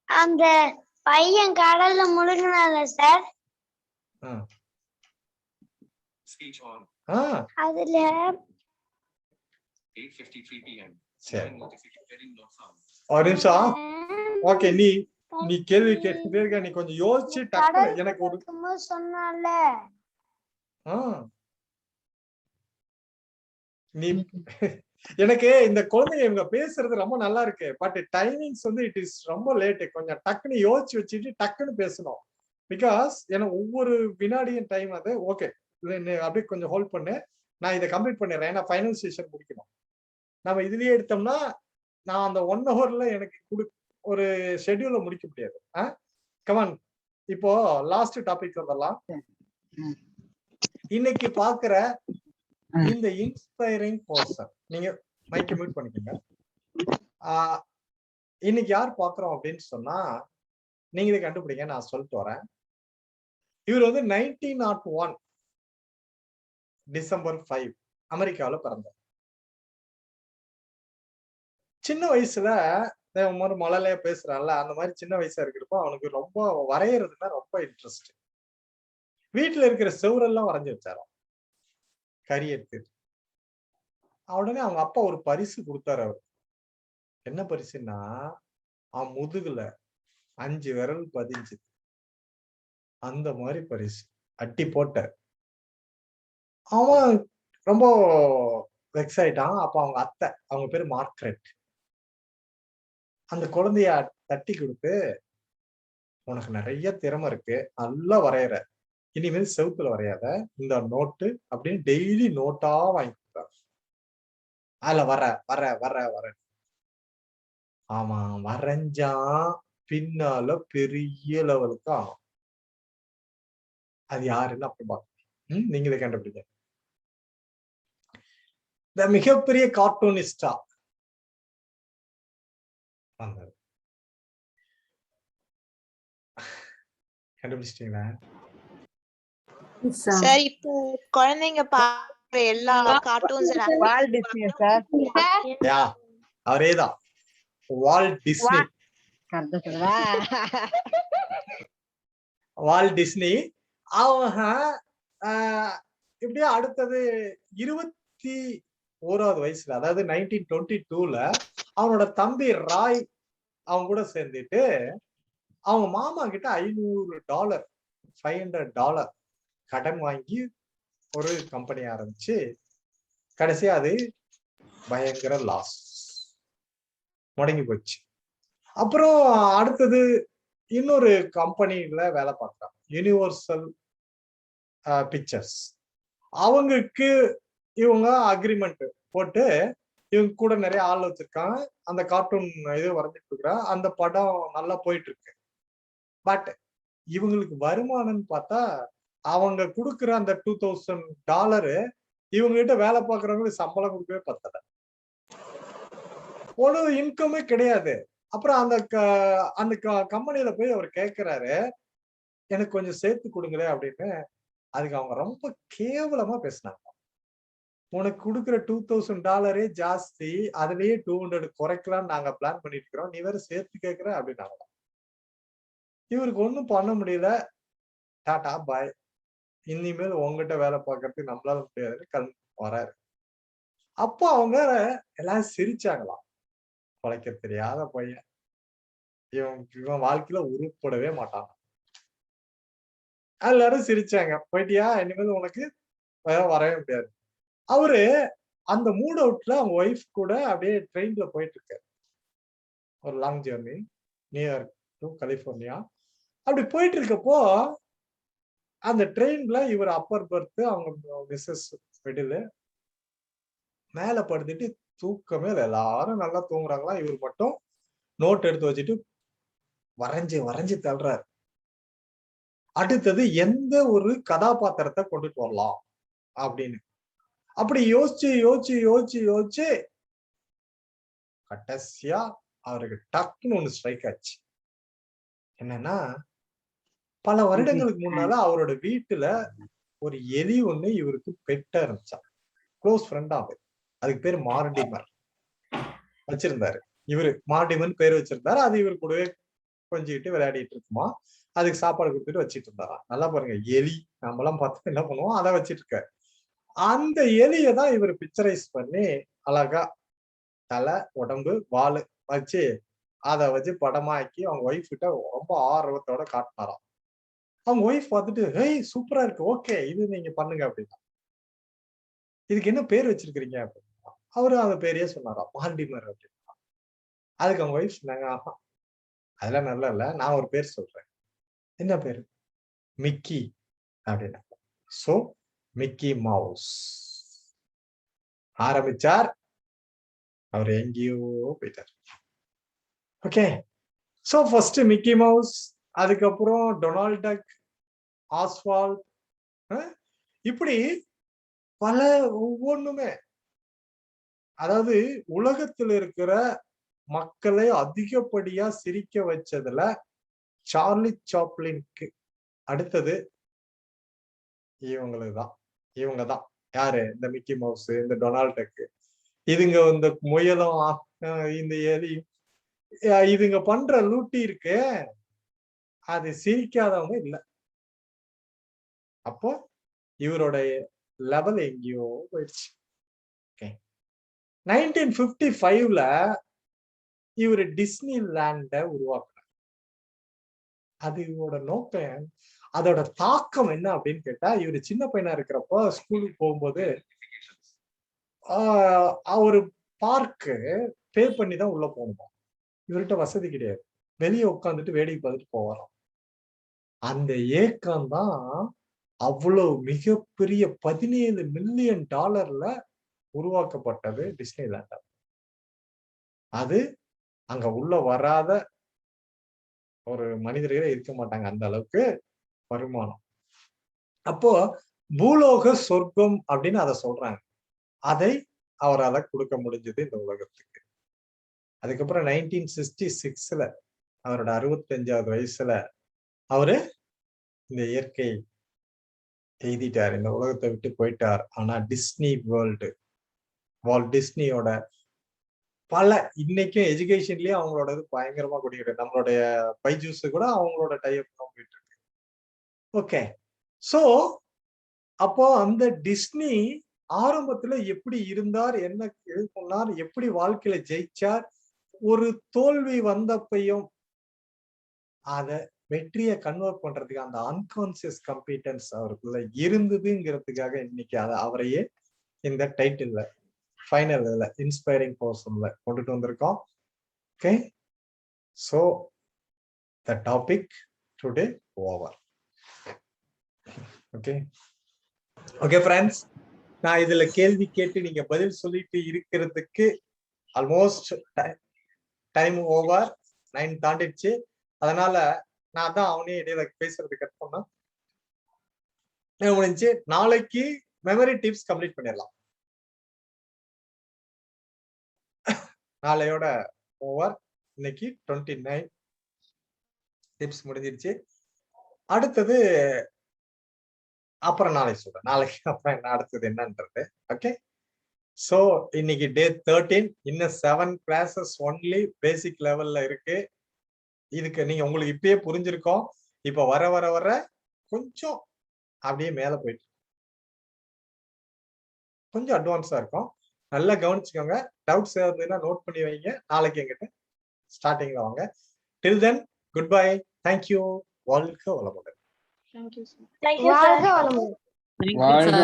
அந்த பையன் கடல்ல முழுகினால சார், Speech on. அதுல 8:53 p.m. சரி, Notification not found. ஒரு நிமிஷம். ஓகே, நீ கேள்வி கேட்டுட்டே இருக்க, நீ கொஞ்சம் யோசிச்சு டக்கு எனக்கு ஒரு சொன்னால நீ எனக்கு இந்த குழந்தைங்க இவங்க பேசுறது ரொம்ப நல்லா இருக்கு. பட் டைமிங்ஸ் வந்து இட் இஸ் ரொம்ப லேட். கொஞ்சம் டக்குன்னு யோசிச்சு வச்சுட்டு டக்குன்னு பேசணும். பிகாஸ் எனக்கு ஒவ்வொரு வினாடியும் டைம் அது. ஓகே, அப்படியே கொஞ்சம் ஹோல்ட் பண்ணு, நான் இதை கம்ப்ளீட் பண்ணிடுறேன். ஏன்னா ஃபைனல் செஷன் முடிக்கணும். நம்ம இதுலயே எடுத்தோம்னா நான் அந்த 1 hourல எனக்கு ஒரு ஷெட்யூல முடிக்க முடியாது. கமான், இப்போ லாஸ்ட் டாபிக் வந்துடலாம். இன்னைக்கு பாக்குற இந்த இன்ஸ்பைரிங் பர்சன், நீங்க மைக்க மியூட் பண்ணிக்கோங்க. இன்னைக்கு யார் பாக்குறோம் அப்படின்னு சொன்னா நீங்க இதை கண்டுபிடிங்க, நான் சொல்லிட்டு வரேன். இவர் வந்து 1901 December 5 அமெரிக்காவில பிறந்தார். சின்ன வயசுல மலையில பேசுறான்ல, அந்த மாதிரி சின்ன வயசா இருக்கிறப்போ அவனுக்கு ரொம்ப வரையறதுன்னா ரொம்ப இன்ட்ரெஸ்ட். வீட்டுல இருக்கிற செவரெல்லாம் வரைஞ்சு வச்சாராம் கரி எடுத்து. உடனே அவங்க அப்பா ஒரு பரிசு கொடுத்தாரு. அவர் என்ன பரிசுன்னா, அவன் முதுகுல 5 விரல் பதிஞ்சு அந்த மாதிரி பரிசு அட்டி போட்டார். அவன் ரொம்ப வெக்ஸ் ஆயிட்டான். அப்ப அவங்க அத்தை, அவங்க பேரு மார்க்ரெட், அந்த குழந்தைய தட்டி கொடுத்து, உனக்கு நிறைய திறமை இருக்கு, நல்லா வரையற, இனிமேல் செவுத்துல வரையாத, இந்த நோட்டு அப்படின்னு டெய்லி நோட்டா வாங்கி கொடுத்தாரு. அதுல வர வர வர வர அவன் வரைஞ்சான், பின்னால பெரிய லெவலுக்கு ஆகும். அது யாருன்னு அப்படி பார்க்கணும். நீங்களே கண்டுபிடிங்க. இந்த மிகப்பெரிய கார்ட்டூனிஸ்டா வந்தது. கண்டுபிடிச்சிட்டீங்களா? சார் இப்போ குழந்தைங்க பாக்குற எல்லா cartoons Walt Disney sir. Yeah, அவரேதான், வால்ட் டிஸ்னி. கரெக்டா சொல்றா. Walt Disney. அவங்க இப்படியே அடுத்தது 21வது வயசுல, அதாவது 1922ல அவனோட தம்பி ராய் அவங்க கூட சேர்ந்துட்டு அவங்க மாமா கிட்ட $500 $500 கடன் வாங்கி ஒரு கம்பெனி ஆரம்பிச்சு கடைசியா அது பயங்கர லாஸ், முடங்கி போச்சு. அப்புறம் அடுத்தது இன்னொரு கம்பெனில வேலை பார்க்கலாம், யூனிவர்சல் பிக்சர்ஸ். அவங்களுக்கு இவங்க அக்ரிமெண்ட் போட்டு இவங்க கூட நிறைய ஆள் வச்சிருக்காங்க. அந்த கார்ட்டூன் இது வரைஞ்சிட்டு இருக்கிற அந்த படம் நல்லா போயிட்டு இருக்கு. பட் இவங்களுக்கு வருமானம்னு பார்த்தா அவங்க கொடுக்குற அந்த $2000 இவங்க கிட்ட வேலை பார்க்கறவங்களுக்கு சம்பளம் கொடுக்கவே பத்தல, ஒரு இன்கமே கிடையாது. அப்புறம் அந்த கம்பெனியில போய் அவர் கேட்கிறாரு, எனக்கு கொஞ்சம் சேர்த்து கொடுங்களே அப்படின்னு. அதுக்கு அவங்க ரொம்ப கேவலமா பேசினாங்க. உனக்கு கொடுக்குற $2000 ஜாஸ்தி, அதுலயே 200 குறைக்கலாம்னு நாங்க பிளான் பண்ணிட்டு இருக்கிறோம், நீ வேற சேர்த்து கேட்கிற அப்படின்னாங்க. இவருக்கு ஒண்ணும் பண்ண முடியல, டாடா பாய், இனிமேல் உங்ககிட்ட வேலை பார்க்கறதுக்கு நம்மளால முடியாதுன்னு வராரு. அப்போ அவங்க எல்லாரும் சிரிச்சாங்களாம், குலைக்க தெரியாத பையன், இவன் வாழ்க்கையில உருப்படவே மாட்டான். எல்லாரும் சிரிச்சாங்க, போயிட்டியா, இனிமேல் உனக்கு வரவே முடியாது. அவரு அந்த மூட் அவுட்ல அவங்க ஒய்ஃப் கூட அப்படியே ட்ரெயின்ல போயிட்டு இருக்காரு, ஒரு long journey, New York to California. அப்படி போயிட்டு இருக்கப்போ அந்த ட்ரெயின்ல இவர் அப்பர் பர்த், அவங்க மிஸ்ஸஸ் மிடில், மேல படுத்துட்டு தூக்கமே இல்லை, எல்லாரும் நல்லா தூங்குறாங்களா, இவர் மட்டும் நோட் எடுத்து வச்சுட்டு வரைஞ்சு வரைஞ்சு தள்ளுறாரு. அடுத்தது எந்த ஒரு கதாபாத்திரத்தை கொண்டுட்டு வரலாம் அப்படின்னு அப்படி யோசிச்சு யோசிச்சு யோசிச்சு யோசிச்சு கடைசியா அவருக்கு டக்குன்னு ஒண்ணு ஸ்ட்ரைக் ஆச்சு. என்னன்னா, பல வருடங்களுக்கு முன்னால அவரோட வீட்டுல ஒரு எலி ஒண்ணு இவருக்கு பெட்டா இருந்துச்சா, க்ளோஸ் ஃப்ரெண்ட் ஆகுது. அதுக்கு பேரு மார்டிமர் வச்சிருந்தாரு. இவரு மார்டிமன் பேர் வச்சிருந்தாரு. அது இவர் கூடவே கொஞ்சிக்கிட்டு விளையாடிட்டு இருக்குமா, அதுக்கு சாப்பாடு கொடுத்துட்டு வச்சிட்டு இருந்தாராம். நல்லா பாருங்க, எலி நம்மளாம் பார்த்து என்ன பண்ணுவோம், அதை வச்சிட்டு இருக்க. அந்த எலியை தான் இவர் பிக்சரைஸ் பண்ணி அழகா தலை, உடம்பு, வால் வச்சு அதை வச்சு படமாக்கி அவங்க ஒய்ஃப் கிட்ட ரொம்ப ஆர்வத்தோட காட்டினாராம். அவங்க ஒய்ஃப் பார்த்துட்டு, ஹேய் சூப்பரா இருக்கு, ஓகே இது நீங்க பண்ணுங்க அப்படின்னா. இதுக்கு என்ன பேர் வச்சிருக்கிறீங்க அப்படின்னா அவரு அந்த பேரையே சொன்னாராம், மார்டிமர் அப்படின்னா. அதுக்கு அவங்க ஒய்ஃப் சொன்னாங்க, ஆஹா அதெல்லாம் நல்லா இல்ல, நான் ஒரு பேர் சொல்றேன். என்ன பேரு? மிக்கி அப்படின்னா. சோ மிக்கி மவுஸ் ஆரம்பிச்சார், அவர் எங்கேயோ போயிட்டார். Okay, so first Mickey mouse, அதுக்கப்புறம் டொனால்ட் டக், ஆஸ்வால்ட், இப்படி பல ஒவ்வொன்றுமே. அதாவது உலகத்தில் இருக்கிற மக்களை அதிகப்படியா சிரிக்க வச்சதுல சார்லி சாப்ளினுக்கு அடுத்தது இவங்கதான். யாரு? இந்த மிக்கி மவுஸ், இந்த டொனால்ட் டக், இதுங்க இந்த முயலும் இந்த எலி, இதுங்க பண்ற லூட்டி இருக்கு, அது சிரிக்காதவங்க இல்ல. அப்போ இவரோட லெவல் எங்கேயோ போயிடுச்சு. 1955ல இவரு டிஸ்னி லேண்ட உருவாக்குறார். அது இவரோட நோக்கம் அதோட தாக்கம் என்ன அப்படின்னு கேட்டா, இவரு சின்ன பையனா இருக்கிறப்போ ஸ்கூலுக்கு போகும்போது ஒரு பார்க்கு பே பண்ணி தான் உள்ள போகணுமா. இவர்கிட்ட வசதி கிடையாது. வெளியே உட்காந்துட்டு வேடிக்கை பார்த்துட்டு போவாராம். அந்த ஏக்கம் தான் அவ்வளவு மிகப்பெரிய $17 மில்லியன் உருவாக்கப்பட்டது டிஸ்னிலேண்ட். அது அங்க உள்ள வராத ஒரு மனிதர்களே இருக்க மாட்டாங்க, அந்த அளவுக்கு வருமானம். அப்போ பூலோக சொர்க்கம் அப்படின்னு அதை சொல்றாங்க. அதை அவரால் கொடுக்க முடிஞ்சது இந்த உலகத்துக்கு. அதுக்கப்புறம் 1966 அவரோட 65வது வயசுல அவரு இந்த இயற்கை எழுதிட்டார், இந்த உலகத்தை விட்டு போயிட்டார். ஆனா டிஸ்னி வால்ட் டிஸ்னியோட பல இன்னைக்கும் எஜுகேஷன்லயே அவங்களோட இது பயங்கரமா கூடியிருக்கு. நம்மளுடைய பைஜூஸ் கூட அவங்களோட டைப் போயிட்டு இருக்கு. ஓகே, சோ அப்போ அந்த டிஸ்னி ஆரம்பத்துல எப்படி இருந்தார், என்ன சொன்னார், எப்படி வாழ்க்கையில ஜெயிச்சார், ஒரு தோல்வி வந்தப்பையும் அத வெற்றியை கன்வெர்ட் பண்றதுக்கு அந்த அன்கான்சியஸ் கம்பீட்டன்ஸ் அவருக்குள்ள இருந்ததுங்கிறதுக்காக இன்னைக்கு அவரையே இந்த டைட்டில்ல ஃபைனல் இன்ஸ்பைரிங் பர்சன்ல கொண்டுட்டு வந்திருக்கோம். Okay, so the topic today over. Okay okay friends, நான் இதுல கேள்வி கேட்டு நீங்க பதில் சொல்லிட்டு இருக்கிறதுக்கு ஆல்மோஸ்ட் டைம் ஓவர் 9 தாண்டிடுச்சு. அதனால நான் தான் அவனே இடையில பேசுறது கட் பண்ணா முடிஞ்சு. நாளைக்கு மெமரி டிப்ஸ் கம்ப்ளீட் பண்ணிடலாம். நாளையோட ஓவர். இன்னைக்கு 29 டிப்ஸ் முடிஞ்சிருச்சு. அடுத்தது அப்புறம் நாளை சொல்றேன், நாளைக்கு அப்புறம் என்ன அடுத்தது என்னன்றது. ஓகே, சோ இன்னைக்கு டே 13. இன்னும் 7 கிளாஸஸ் ஒன்லி பேசிக் லெவல்ல இருக்கு. இதுக்கு நீங்க உங்களுக்கு இப்பயே புரிஞ்சிருக்கோம். இப்ப வர வர வர கொஞ்சம் அப்படியே மேல போயிட்டு கொஞ்சம் அட்வான்ஸா இருக்கும். நல்லா கவனிச்சுக்கோங்க. டவுட்ஸ் இருந்ததுன்னா நோட் பண்ணி வைங்க. நாளைக்கு எங்கிட்ட ஸ்டார்டிங்ல வாங்க. டில் தென் குட் பை. தேங்க்யூ. வாழ்க வளமுடன். Thank you, sir. வாழ்க வளமுடன். Thank you, sir.